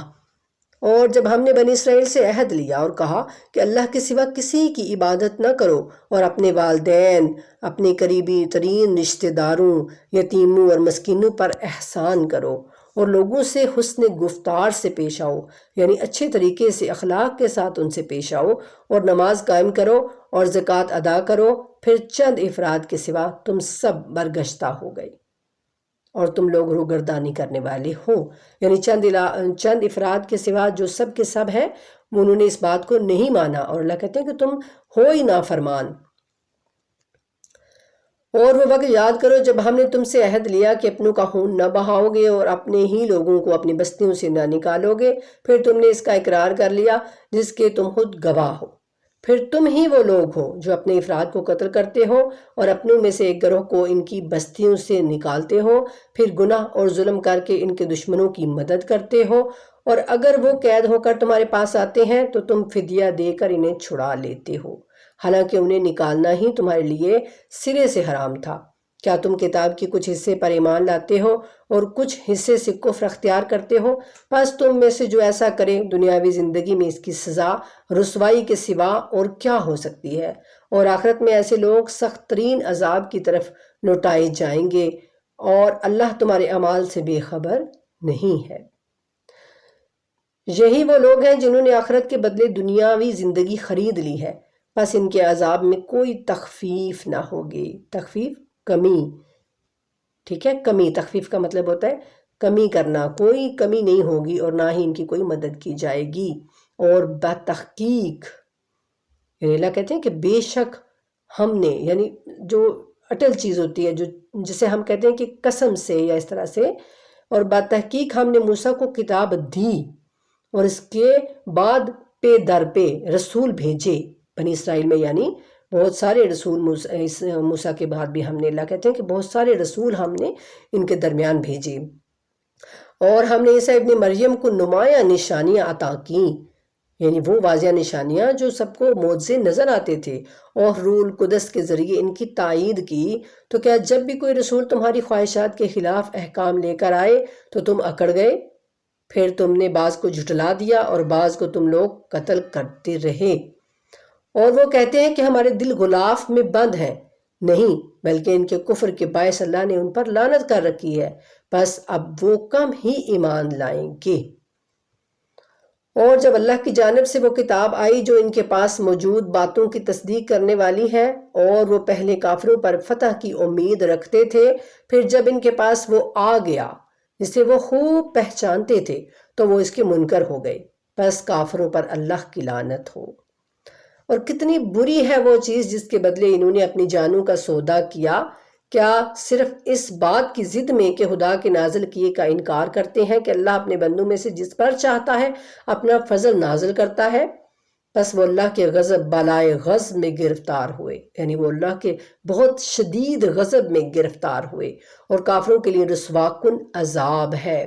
اور جب ہم نے بنی اسرائیل سے عہد لیا اور کہا کہ اللہ کے سوا کسی کی عبادت نہ کرو، اور اپنے والدین، اپنے قریبی ترین رشتہ داروں، یتیموں اور مسکینوں پر احسان کرو، اور لوگوں سے حسن گفتار سے پیش آؤ، یعنی اچھے طریقے سے اخلاق کے ساتھ ان سے پیش آؤ، اور نماز قائم کرو اور زکوٰۃ ادا کرو، پھر چند افراد کے سوا تم سب برگشتہ ہو گئے اور تم لوگ روگردانی کرنے والے ہو۔ یعنی چند افراد کے سوا جو سب کے سب ہیں انہوں نے اس بات کو نہیں مانا، اور اللہ کہتے ہیں کہ تم ہو ہی نافرمان۔ اور وہ وقت یاد کرو جب ہم نے تم سے عہد لیا کہ اپنوں کا خون نہ بہاؤ گے اور اپنے ہی لوگوں کو اپنی بستیوں سے نہ نکالو گے، پھر تم نے اس کا اقرار کر لیا جس کے تم خود گواہ ہو۔ پھر تم ہی وہ لوگ ہو جو اپنے افراد کو قتل کرتے ہو اور اپنوں میں سے ایک گروہ کو ان کی بستیوں سے نکالتے ہو، پھر گناہ اور ظلم کر کے ان کے دشمنوں کی مدد کرتے ہو، اور اگر وہ قید ہو کر تمہارے پاس آتے ہیں تو تم فدیہ دے کر انہیں چھڑا لیتے ہو، حالانکہ انہیں نکالنا ہی تمہارے لیے سرے سے حرام تھا۔ کیا تم کتاب کے کچھ حصے پر ایمان لاتے ہو اور کچھ حصے سے کفر اختیار کرتے ہو؟ پس تم میں سے جو ایسا کرے دنیاوی زندگی میں اس کی سزا رسوائی کے سوا اور کیا ہو سکتی ہے، اور آخرت میں ایسے لوگ سخت ترین عذاب کی طرف لوٹائے جائیں گے، اور اللہ تمہارے اعمال سے بے خبر نہیں ہے۔ یہی وہ لوگ ہیں جنہوں نے آخرت کے بدلے دنیاوی زندگی خرید لی ہے، پس ان کے عذاب میں کوئی تخفیف نہ ہوگی۔ تخفیف کمی، ٹھیک ہے، کمی، تخفیف کا مطلب ہوتا ہے کمی کرنا، کوئی کمی نہیں ہوگی اور نہ ہی ان کی کوئی مدد کی جائے گی۔ اور بتحقیق، یعنی اللہ کہتے ہیں کہ بے شک ہم نے، یعنی جو اٹل چیز ہوتی ہے، جسے ہم کہتے ہیں کہ قسم سے یا اس طرح سے، اور بتحقیق ہم نے موسیٰ کو کتاب دی اور اس کے بعد پہ در پہ رسول بھیجے بنی اسرائیل میں، یعنی بہت سارے رسول موسیٰ کے بعد بھی ہم نے، اللہ کہتے ہیں کہ بہت سارے رسول ہم نے ان کے درمیان بھیجے، اور ہم نے عیسیٰ ابن مریم کو نمایاں نشانیاں عطا کیں، یعنی وہ واضح نشانیاں جو سب کو معجزے نظر آتے تھے، اور روح القدس کے ذریعے ان کی تائید کی۔ تو کیا جب بھی کوئی رسول تمہاری خواہشات کے خلاف احکام لے کر آئے تو تم اکڑ گئے؟ پھر تم نے بعض کو جھٹلا دیا اور بعض کو تم لوگ قتل کرتے رہے۔ اور وہ کہتے ہیں کہ ہمارے دل غلاف میں بند ہیں، نہیں بلکہ ان کے کفر کے باعث اللہ نے ان پر لعنت کر رکھی ہے، بس اب وہ کم ہی ایمان لائیں گے۔ اور جب اللہ کی جانب سے وہ کتاب آئی جو ان کے پاس موجود باتوں کی تصدیق کرنے والی ہے، اور وہ پہلے کافروں پر فتح کی امید رکھتے تھے، پھر جب ان کے پاس وہ آ گیا جسے وہ خوب پہچانتے تھے تو وہ اس کے منکر ہو گئے، بس کافروں پر اللہ کی لعنت ہو۔ اور کتنی بری ہے وہ چیز جس کے بدلے انہوں نے اپنی جانوں کا سودا کیا۔ کیا صرف اس بات کی ضد میں کہ خدا کے نازل کیے کا انکار کرتے ہیں کہ اللہ اپنے بندوں میں سے جس پر چاہتا ہے اپنا فضل نازل کرتا ہے؟ بس وہ اللہ کے غضب بالائے غضب میں گرفتار ہوئے، یعنی وہ اللہ کے بہت شدید غضب میں گرفتار ہوئے، اور کافروں کے لیے رسوا کن عذاب ہے۔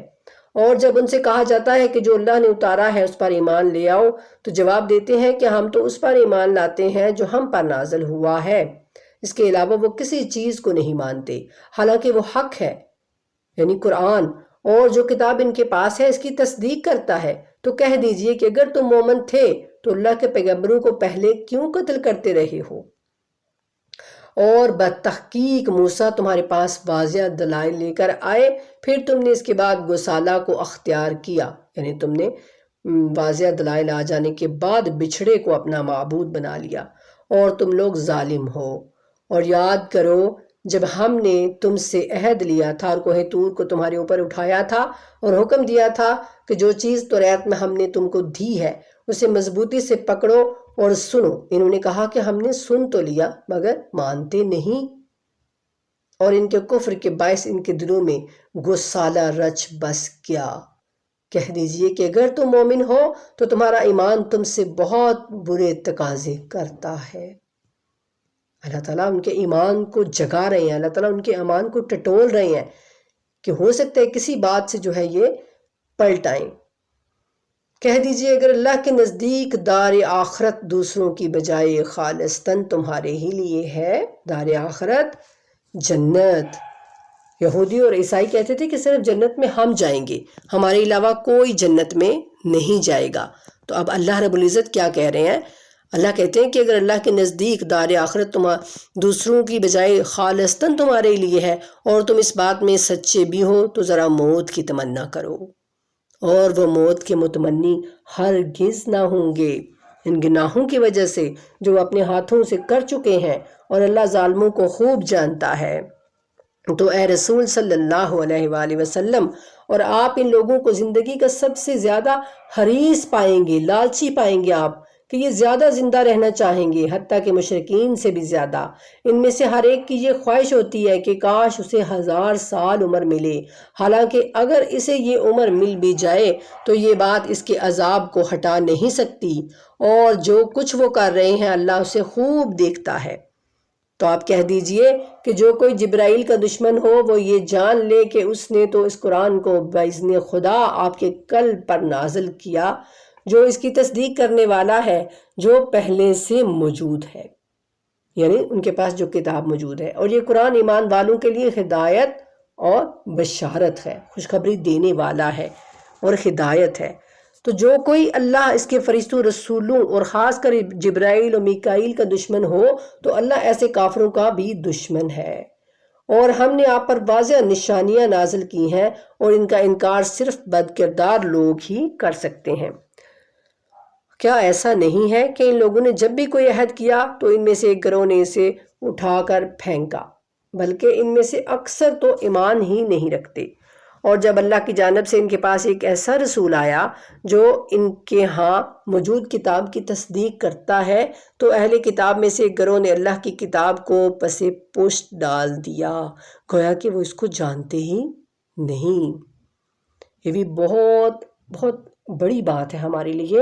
اور جب ان سے کہا جاتا ہے کہ جو اللہ نے اتارا ہے اس پر ایمان لے آؤ، تو جواب دیتے ہیں کہ ہم تو اس پر ایمان لاتے ہیں جو ہم پر نازل ہوا ہے، اس کے علاوہ وہ کسی چیز کو نہیں مانتے، حالانکہ وہ حق ہے، یعنی قرآن، اور جو کتاب ان کے پاس ہے اس کی تصدیق کرتا ہے۔ تو کہہ دیجئے کہ اگر تم مومن تھے تو اللہ کے پیغمبروں کو پہلے کیوں قتل کرتے رہے ہو؟ اور بتحقیق موسیٰ تمہارے پاس واضح دلائل لے کر آئے، پھر تم نے اس کے بعد گسالہ کو اختیار کیا، یعنی تم نے واضح دلائل آ جانے کے بعد بچھڑے کو اپنا معبود بنا لیا، اور تم لوگ ظالم ہو۔ اور یاد کرو جب ہم نے تم سے عہد لیا تھا اور کوہ طور کو تمہارے اوپر اٹھایا تھا اور حکم دیا تھا کہ جو چیز توریت میں ہم نے تم کو دی ہے اسے مضبوطی سے پکڑو اور سنو۔ انہوں نے کہا کہ ہم نے سن تو لیا مگر مانتے نہیں، اور ان کے کفر کے باعث ان کے دلوں میں گسالہ رچ بس گیا۔ کہہ دیجئے کہ اگر تم مومن ہو تو تمہارا ایمان تم سے بہت برے تقاضے کرتا ہے۔ اللہ تعالیٰ ان کے ایمان کو جگا رہے ہیں، اللہ تعالیٰ ان کے ایمان کو ٹٹول رہے ہیں کہ ہو سکتا ہے کسی بات سے جو ہے یہ پلٹ آئیں۔ کہہ دیجئے اگر اللہ کے نزدیک دار آخرت دوسروں کی بجائے خالصتاً تمہارے ہی لیے ہے، دار آخرت جنت۔ یہودی اور عیسائی کہتے تھے کہ صرف جنت میں ہم جائیں گے، ہمارے علاوہ کوئی جنت میں نہیں جائے گا۔ تو اب اللہ رب العزت کیا کہہ رہے ہیں؟ اللہ کہتے ہیں کہ اگر اللہ کے نزدیک دار آخرت دوسروں کی بجائے خالصتاً تمہارے لیے ہے اور تم اس بات میں سچے بھی ہو تو ذرا موت کی تمنا کرو، اور وہ موت کے متمنی ہرگز نہ ہوں گے ان گناہوں کی وجہ سے جو اپنے ہاتھوں سے کر چکے ہیں، اور اللہ ظالموں کو خوب جانتا ہے۔ تو اے رسول صلی اللہ علیہ وآلہ وسلم، اور آپ ان لوگوں کو زندگی کا سب سے زیادہ حریص پائیں گے، لالچی پائیں گے آپ، کہ یہ زیادہ زندہ رہنا چاہیں گے، حتیٰ کہ مشرکین سے بھی زیادہ۔ ان میں سے ہر ایک کی یہ خواہش ہوتی ہے کہ کاش اسے 1000 سال عمر ملے، حالانکہ اگر اسے یہ عمر مل بھی جائے تو یہ بات اس کے عذاب کو ہٹا نہیں سکتی، اور جو کچھ وہ کر رہے ہیں اللہ اسے خوب دیکھتا ہے۔ تو آپ کہہ دیجئے کہ جو کوئی جبرائیل کا دشمن ہو وہ یہ جان لے کہ اس نے تو اس قرآن کو باذن خدا آپ کے قلب پر نازل کیا، جو اس کی تصدیق کرنے والا ہے جو پہلے سے موجود ہے، یعنی ان کے پاس جو کتاب موجود ہے، اور یہ قرآن ایمان والوں کے لیے ہدایت اور بشارت ہے، خوشخبری دینے والا ہے اور ہدایت ہے۔ تو جو کوئی اللہ، اس کے فرشتوں، رسولوں اور خاص کر جبرائیل اور میکائیل کا دشمن ہو تو اللہ ایسے کافروں کا بھی دشمن ہے۔ اور ہم نے آپ پر واضح نشانیاں نازل کی ہیں اور ان کا انکار صرف بد کردار لوگ ہی کر سکتے ہیں۔ کیا ایسا نہیں ہے کہ ان لوگوں نے جب بھی کوئی عہد کیا تو ان میں سے ایک گروہ نے اسے اٹھا کر پھینکا، بلکہ ان میں سے اکثر تو ایمان ہی نہیں رکھتے۔ اور جب اللہ کی جانب سے ان کے پاس ایک ایسا رسول آیا جو ان کے ہاں موجود کتاب کی تصدیق کرتا ہے تو اہل کتاب میں سے ایک گروہ نے اللہ کی کتاب کو پس پشت ڈال دیا، گویا کہ وہ اس کو جانتے ہی نہیں۔ یہ بھی بہت بہت بڑی بات ہے ہمارے لیے،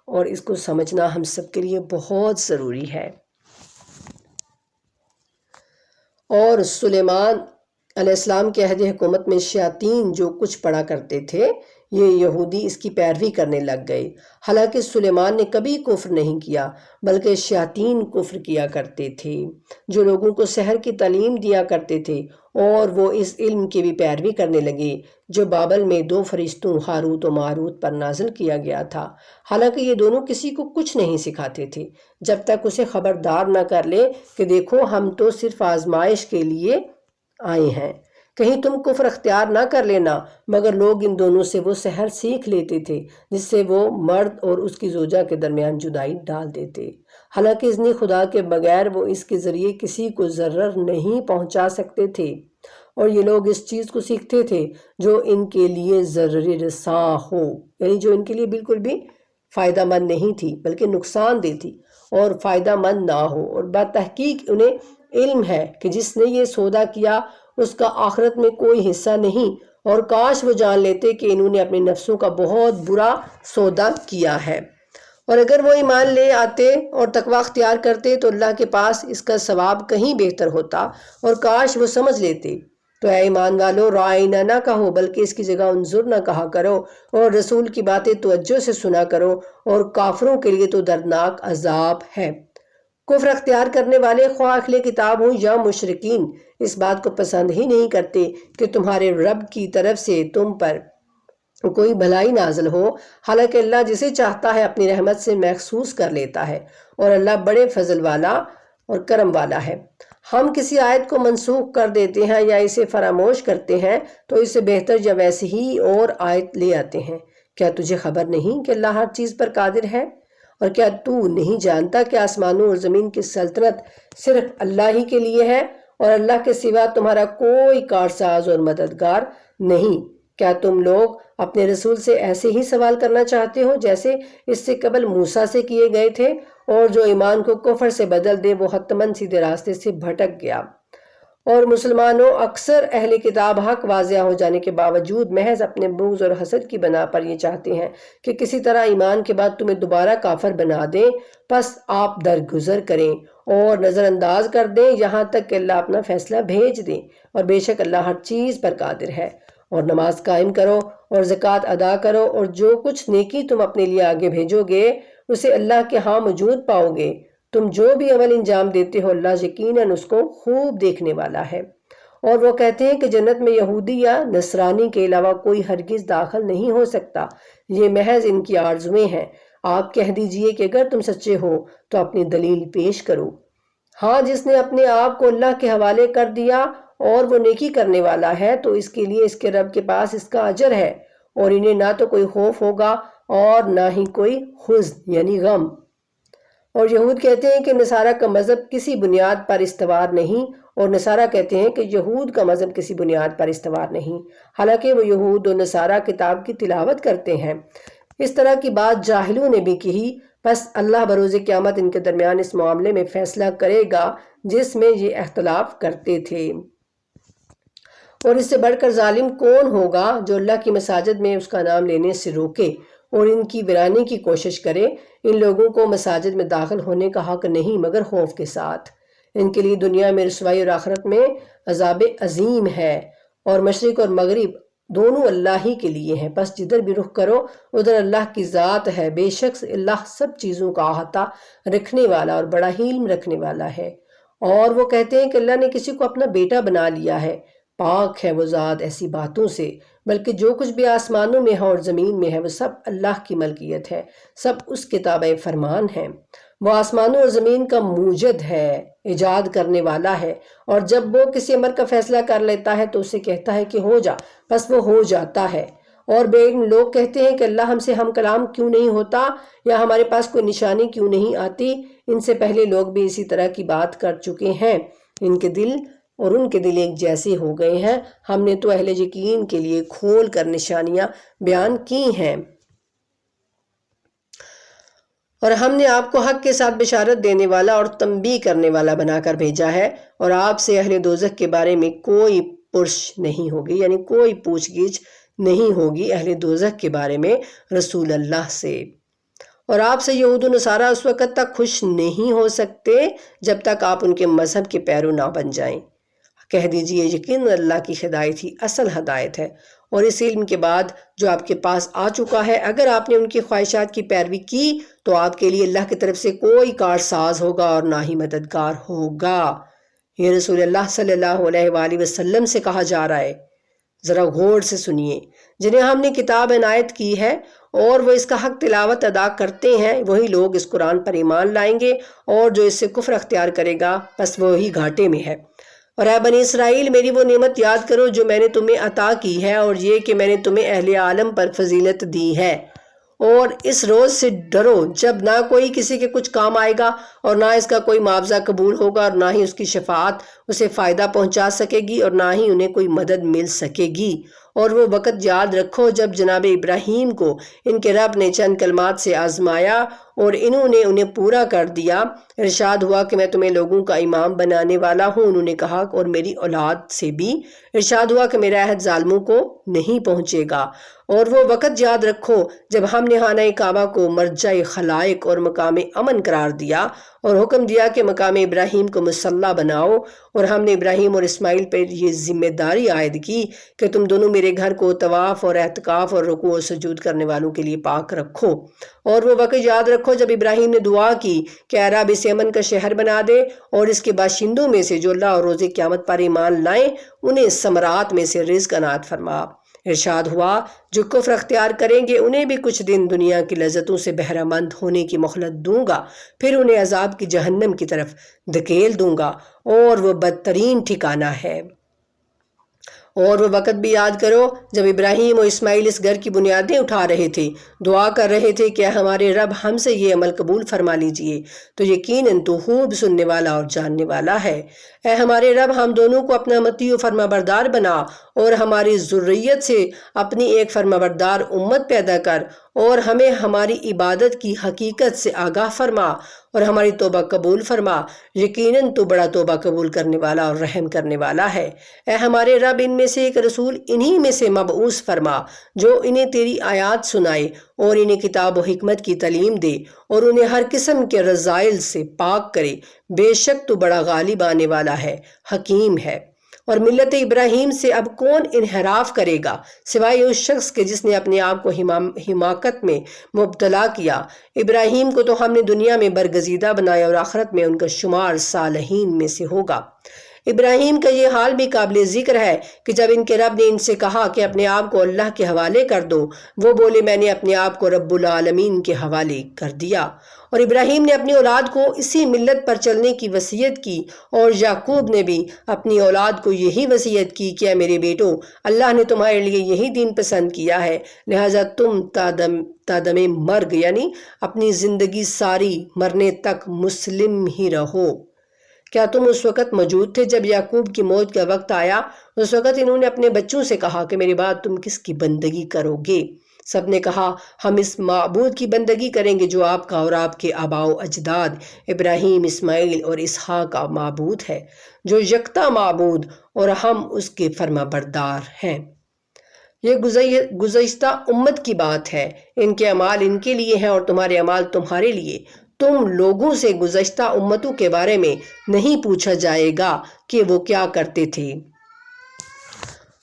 اور اس کو سمجھنا ہم سب کے لیے بہت ضروری ہے۔ اور سلیمان علیہ السلام کے عہد حکومت میں شیاطین جو کچھ پڑھا کرتے تھے یہ یہودی اس کی پیروی کرنے لگ گئے، حالانکہ سلیمان نے کبھی کفر نہیں کیا بلکہ شیاطین کفر کیا کرتے تھے جو لوگوں کو سحر کی تعلیم دیا کرتے تھے، اور وہ اس علم کی بھی پیروی کرنے لگے جو بابل میں 2 فرشتوں ہاروت و ماروت پر نازل کیا گیا تھا، حالانکہ یہ دونوں کسی کو کچھ نہیں سکھاتے تھے جب تک اسے خبردار نہ کر لے کہ دیکھو ہم تو صرف آزمائش کے لیے آئے ہیں، کہیں تم کفر اختیار نہ کر لینا۔ مگر لوگ ان دونوں سے وہ سحر سیکھ لیتے تھے جس سے وہ مرد اور اس کی زوجہ کے درمیان جدائی ڈال دیتے، حالانکہ اذن خدا کے بغیر وہ اس کے ذریعے کسی کو ضرر نہیں پہنچا سکتے تھے، اور یہ لوگ اس چیز کو سیکھتے تھے جو ان کے لیے ضرر رساں ہو، یعنی جو ان کے لیے بالکل بھی فائدہ مند نہیں تھی بلکہ نقصان دہ تھی اور فائدہ مند نہ ہو، اور بتحقیق انہیں علم ہے کہ جس نے یہ سودا کیا اس کا آخرت میں کوئی حصہ نہیں، اور کاش وہ جان لیتے کہ انہوں نے اپنے نفسوں کا بہت برا سودا کیا ہے۔ اور اگر وہ ایمان لے آتے اور تقوی اختیار کرتے تو اللہ کے پاس اس کا ثواب کہیں بہتر ہوتا، اور کاش وہ سمجھ لیتے۔ تو اے ایمان والو، رائنا نہ کہو بلکہ اس کی جگہ انظر نہ کہا کرو، اور رسول کی باتیں توجہ سے سنا کرو، اور کافروں کے لیے تو دردناک عذاب ہے۔ کفر اختیار کرنے والے خواہ اہل کتاب ہوں یا مشرکین اس بات کو پسند ہی نہیں کرتے کہ تمہارے رب کی طرف سے تم پر کوئی بھلائی نازل ہو، حالانکہ اللہ جسے چاہتا ہے اپنی رحمت سے محسوس کر لیتا ہے، اور اللہ بڑے فضل والا اور کرم والا ہے۔ ہم کسی آیت کو منسوخ کر دیتے ہیں یا اسے فراموش کرتے ہیں تو اس سے بہتر یا ویسے ہی اور آیت لے آتے ہیں۔ کیا تجھے خبر نہیں کہ اللہ ہر چیز پر قادر ہے؟ اور کیا تو نہیں جانتا کہ آسمانوں اور زمین کی سلطنت صرف اللہ ہی کے لیے ہے، اور اللہ کے سوا تمہارا کوئی کارساز اور مددگار نہیں؟ کیا تم لوگ اپنے رسول سے ایسے ہی سوال کرنا چاہتے ہو جیسے اس سے قبل موسیٰ سے کیے گئے تھے، اور جو ایمان کو کفر سے بدل دے وہ حتماً سیدھے راستے سے بھٹک گیا؟ اور مسلمانوں، اکثر اہل کتاب حق واضح ہو جانے کے باوجود محض اپنے بغض اور حسد کی بنا پر یہ چاہتے ہیں کہ کسی طرح ایمان کے بعد تمہیں دوبارہ کافر بنا دیں، پس آپ درگزر کریں اور نظر انداز کر دیں یہاں تک کہ اللہ اپنا فیصلہ بھیج دیں، اور بے شک اللہ ہر چیز پر قادر ہے۔ اور نماز قائم کرو اور زکوٰۃ ادا کرو، اور جو کچھ نیکی تم اپنے لیے آگے بھیجو گے اسے اللہ کے ہاں موجود پاؤ گے۔ تم جو بھی عمل انجام دیتے ہو اللہ یقیناً اس کو خوب دیکھنے والا ہے۔ اور وہ کہتے ہیں کہ جنت میں یہودی یا نصرانی کے علاوہ کوئی ہرگز داخل نہیں ہو سکتا، یہ محض ان کی آرزویں ہیں۔ آپ کہہ دیجئے کہ اگر تم سچے ہو تو اپنی دلیل پیش کرو۔ ہاں، جس نے اپنے آپ کو اللہ کے حوالے کر دیا اور وہ نیکی کرنے والا ہے تو اس کے لیے اس کے رب کے پاس اس کا اجر ہے، اور انہیں نہ تو کوئی خوف ہوگا اور نہ ہی کوئی حزن یعنی غم۔ اور یہود کہتے ہیں کہ نصارہ کا مذہب کسی بنیاد پر استوار نہیں، اور نصارہ کہتے ہیں کہ یہود کا مذہب کسی بنیاد پر استوار نہیں، حالانکہ وہ یہود و نصارہ کتاب کی تلاوت کرتے ہیں۔ اس طرح کی بات جاہلوں نے بھی کہی، بس اللہ بروز قیامت ان کے درمیان اس معاملے میں فیصلہ کرے گا جس میں یہ اختلاف کرتے تھے۔ اور اس سے بڑھ کر ظالم کون ہوگا جو اللہ کی مساجد میں اس کا نام لینے سے روکے اور ان کی ویرانی کی کوشش کرے؟ ان لوگوں کو مساجد میں داخل ہونے کا حق نہیں مگر خوف کے ساتھ۔ ان کے لیے دنیا میں رسوائی اور آخرت میں عذاب عظیم ہے، اور مشرق اور مغرب دونوں اللہ ہی کے لیے ہیں، پس جدھر بھی رخ کرو ادھر اللہ کی ذات ہے۔ بے شک اللہ سب چیزوں کا احاطہ رکھنے والا اور بڑا علم رکھنے والا ہے۔ اور وہ کہتے ہیں کہ اللہ نے کسی کو اپنا بیٹا بنا لیا ہے، پاک ہے وہ ذات ایسی باتوں سے، بلکہ جو کچھ بھی آسمانوں میں ہے اور زمین میں ہے وہ سب اللہ کی ملکیت ہے، سب اس کے تابع فرمان ہے۔ وہ آسمانوں اور زمین کا موجد ہے، ایجاد کرنے والا ہے، اور جب وہ کسی امر کا فیصلہ کر لیتا ہے تو اسے کہتا ہے کہ ہو جا، بس وہ ہو جاتا ہے۔ اور بے علم لوگ کہتے ہیں کہ اللہ ہم سے ہم کلام کیوں نہیں ہوتا، یا ہمارے پاس کوئی نشانی کیوں نہیں آتی؟ ان سے پہلے لوگ بھی اسی طرح کی بات کر چکے ہیں، ان کے دل ایک جیسے ہو گئے ہیں۔ ہم نے تو اہل یقین کے لیے کھول کر نشانیاں بیان کی ہیں، اور ہم نے آپ کو حق کے ساتھ بشارت دینے والا اور تنبیہ کرنے والا بنا کر بھیجا ہے، اور آپ سے اہل دوزخ کے بارے میں کوئی پرس نہیں ہوگی، یعنی کوئی پوچھ گچھ نہیں ہوگی اہل دوزخ کے بارے میں رسول اللہ سے۔ اور آپ سے یہود و نصارہ اس وقت تک خوش نہیں ہو سکتے جب تک آپ ان کے مذہب کے پیرو نہ بن جائیں۔ کہہ دیجئے یقین اللہ کی ہدایت ہی اصل ہدایت ہے، اور اس علم کے بعد جو آپ کے پاس آ چکا ہے، اگر آپ نے ان کی خواہشات کی پیروی کی تو آپ کے لیے اللہ کی طرف سے کوئی کارساز ہوگا اور نہ ہی مددگار ہوگا۔ یہ رسول اللہ صلی اللہ علیہ وآلہ وسلم سے کہا جا رہا ہے، ذرا غور سے سنیے۔ جنہیں ہم نے کتاب عنایت کی ہے اور وہ اس کا حق تلاوت ادا کرتے ہیں، وہی لوگ اس قرآن پر ایمان لائیں گے، اور جو اس سے کفر اختیار کرے گا پس وہی گھاٹے میں ہے۔ اور اے بنی اسرائیل، میری وہ نعمت یاد کرو جو میں نے تمہیں عطا کی ہے، اور یہ کہ میں نے تمہیں اہل عالم پر فضیلت دی ہے۔ اور اس روز سے ڈرو جب نہ کوئی کسی کے کچھ کام آئے گا، اور نہ اس کا کوئی معاوضہ قبول ہوگا، اور نہ ہی اس کی شفاعت اسے فائدہ پہنچا سکے گی، اور نہ ہی انہیں کوئی مدد مل سکے گی۔ اور وہ وقت یاد رکھو جب جناب ابراہیم کو ان کے رب نے چند کلمات سے آزمایا اور انہوں نے انہیں پورا کر دیا۔ ارشاد ہوا کہ میں تمہیں لوگوں کا امام بنانے والا ہوں، انہوں نے کہا اور میری اولاد سے بھی۔ ارشاد ہوا کہ میرا عہد ظالموں کو نہیں پہنچے گا۔ اور وہ وقت یاد رکھو جب ہم نے خانہ کعبہ کو مرجع خلائق اور مقام امن قرار دیا، اور حکم دیا کہ مقام ابراہیم کو مصلی بناؤ، اور ہم نے ابراہیم اور اسماعیل پر یہ ذمہ داری عائد کی کہ تم دونوں میرے گھر کو طواف اور اعتکاف اور رکوع و سجود کرنے والوں کے لیے پاک رکھو۔ اور وہ وقت یاد رکھو جب ابراہیم نے دعا کی کہ اے رب اسے امن کا شہر بنا دے، اور اس کے باشندوں میں سے جو اللہ اور روز قیامت پر ایمان لائیں انہیں ثمرات میں سے رزق عنایت فرما۔ ارشاد ہوا جو کفر اختیار کریں گے انہیں بھی کچھ دن دنیا کی لذتوں سے بہرہ مند ہونے کی مہلت دوں گا، پھر انہیں عذاب کی جہنم کی طرف دھکیل دوں گا، اور وہ بدترین ٹھکانہ ہے۔ اور وہ وقت بھی یاد کرو جب ابراہیم اور اسماعیل اس گھر کی بنیادیں اٹھا رہے تھے، دعا کر رہے تھے کہ ہمارے رب ہم سے یہ عمل قبول فرما لیجئے، تو یقیناً تو خوب سننے والا اور جاننے والا ہے۔ اے ہمارے رب ہم دونوں کو اپنا مطیع و فرما بردار بنا، اور ہماری ذریت سے اپنی ایک فرما بردار امت پیدا کر، اور ہمیں ہماری عبادت کی حقیقت سے آگاہ فرما، اور ہماری توبہ قبول فرما۔ یقیناً تو بڑا توبہ قبول کرنے والا اور رحم کرنے والا ہے۔ اے ہمارے رب ان میں سے ایک رسول انہی میں سے مبعوث فرما جو انہیں تیری آیات سنائے اور انہیں کتاب و حکمت کی تعلیم دے، اور انہیں ہر قسم کے رذائل سے پاک کرے۔ بے شک تو بڑا غالب آنے والا ہے، حکیم ہے۔ اور ملت ابراہیم سے اب کون انحراف کرے گا سوائے اس شخص کے جس نے اپنے آپ کو حماقت میں مبتلا کیا۔ ابراہیم کو تو ہم نے دنیا میں برگزیدہ بنایا، اور آخرت میں ان کا شمار صالحین میں سے ہوگا۔ ابراہیم کا یہ حال بھی قابل ذکر ہے کہ جب ان کے رب نے ان سے کہا کہ اپنے آپ کو اللہ کے حوالے کر دو، وہ بولے میں نے اپنے آپ کو رب العالمین کے حوالے کر دیا۔ اور ابراہیم نے اپنی اولاد کو اسی ملت پر چلنے کی وصیت کی، اور یعقوب نے بھی اپنی اولاد کو یہی وصیت کی کہ اے میرے بیٹو، اللہ نے تمہارے لیے یہی دین پسند کیا ہے، لہٰذا تم تادم مرگ یعنی اپنی زندگی ساری مرنے تک مسلم ہی رہو۔ کیا تم اس وقت موجود تھے جب یعقوب کی موت کا وقت آیا؟ اس وقت انہوں نے اپنے بچوں سے کہا کہ میرے بعد تم کس کی بندگی کرو گے؟ سب نے کہا ہم اس معبود کی بندگی کریں گے جو آپ کا اور آپ کے آباء و اجداد ابراہیم، اسماعیل اور اسحاق کا معبود ہے، جو یکتا معبود، اور ہم اس کے فرما بردار ہیں۔ یہ گزشتہ امت کی بات ہے، ان کے اعمال ان کے لیے ہیں اور تمہارے اعمال تمہارے لیے۔ تم لوگوں سے گزشتہ امتوں کے بارے میں نہیں پوچھا جائے گا کہ وہ کیا کرتے تھے۔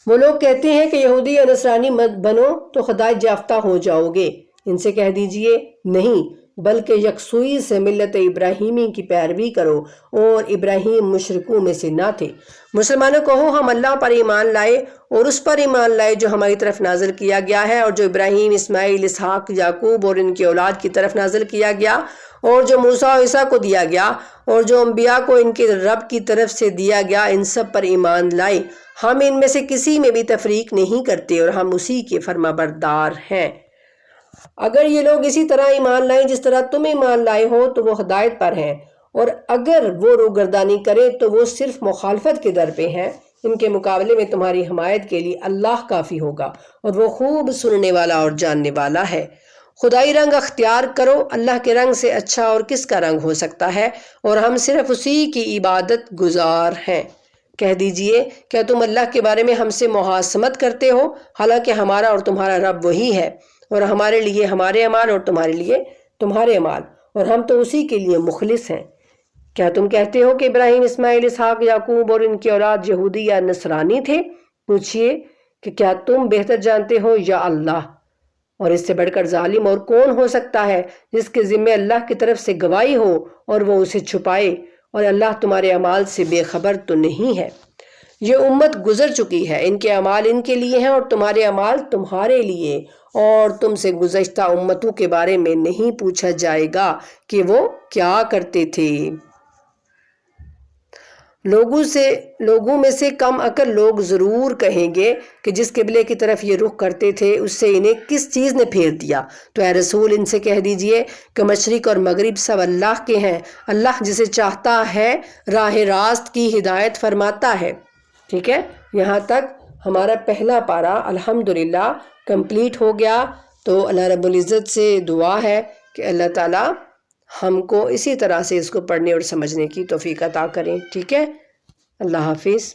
وہ لوگ کہتے ہیں کہ یہودی یا نصرانی مت بنو تو ہدایت یافتہ ہو جاؤ گے۔ ان سے کہہ دیجئے نہیں، بلکہ یکسوئی سے ملت ابراہیمی کی پیروی کرو، اور ابراہیم مشرکوں میں سے نہ تھے۔ مسلمانوں کہو ہم اللہ پر ایمان لائے اور اس پر ایمان لائے جو ہماری طرف نازل کیا گیا ہے، اور جو ابراہیم، اسماعیل، اسحاق، یعقوب اور ان کی اولاد کی طرف نازل کیا گیا، اور جو موسیٰ و عیسیٰ کو دیا گیا، اور جو انبیاء کو ان کے رب کی طرف سے دیا گیا، ان سب پر ایمان لائے۔ ہم ان میں سے کسی میں بھی تفریق نہیں کرتے اور ہم اسی کے فرما بردار ہیں۔ اگر یہ لوگ اسی طرح ایمان لائیں جس طرح تم ایمان لائے ہو تو وہ ہدایت پر ہیں، اور اگر وہ روگردانی کریں تو وہ صرف مخالفت کے در پہ ہیں۔ ان کے مقابلے میں تمہاری حمایت کے لیے اللہ کافی ہوگا، اور وہ خوب سننے والا اور جاننے والا ہے۔ خدائی رنگ اختیار کرو، اللہ کے رنگ سے اچھا اور کس کا رنگ ہو سکتا ہے، اور ہم صرف اسی کی عبادت گزار ہیں۔ کہہ دیجئے کیا تم اللہ کے بارے میں ہم سے محاسمت کرتے ہو، حالانکہ ہمارا اور تمہارا رب وہی ہے، اور ہمارے لیے ہمارے اعمال اور تمہارے لیے تمہارے اعمال، اور ہم تو اسی کے لیے مخلص ہیں۔ کیا تم کہتے ہو کہ ابراہیم، اسماعیل، اسحاق، یعقوب اور ان کی اولاد یہودی یا نصرانی تھے؟ پوچھئے کہ کیا تم بہتر جانتے ہو یا اللہ؟ اور اس سے بڑھ کر ظالم اور کون ہو سکتا ہے جس کے ذمے اللہ کی طرف سے گواہی ہو اور وہ اسے چھپائے، اور اللہ تمہارے اعمال سے بے خبر تو نہیں ہے۔ یہ امت گزر چکی ہے، ان کے اعمال ان کے لیے ہیں اور تمہارے اعمال تمہارے لیے، اور تم سے گزشتہ امتوں کے بارے میں نہیں پوچھا جائے گا کہ وہ کیا کرتے تھے۔ لوگوں میں سے کم عقل لوگ ضرور کہیں گے کہ جس قبلے کی طرف یہ رخ کرتے تھے اس سے انہیں کس چیز نے پھیر دیا۔ تو اے رسول ان سے کہہ دیجئے کہ مشرق اور مغرب سب اللہ کے ہیں، اللہ جسے چاہتا ہے راہ راست کی ہدایت فرماتا ہے۔ ٹھیک ہے، یہاں تک ہمارا پہلا پارہ الحمدللہ کمپلیٹ ہو گیا۔ تو اللہ رب العزت سے دعا ہے کہ اللہ تعالیٰ ہم کو اسی طرح سے اس کو پڑھنے اور سمجھنے کی توفیق عطا کریں۔ ٹھیک ہے، اللہ حافظ۔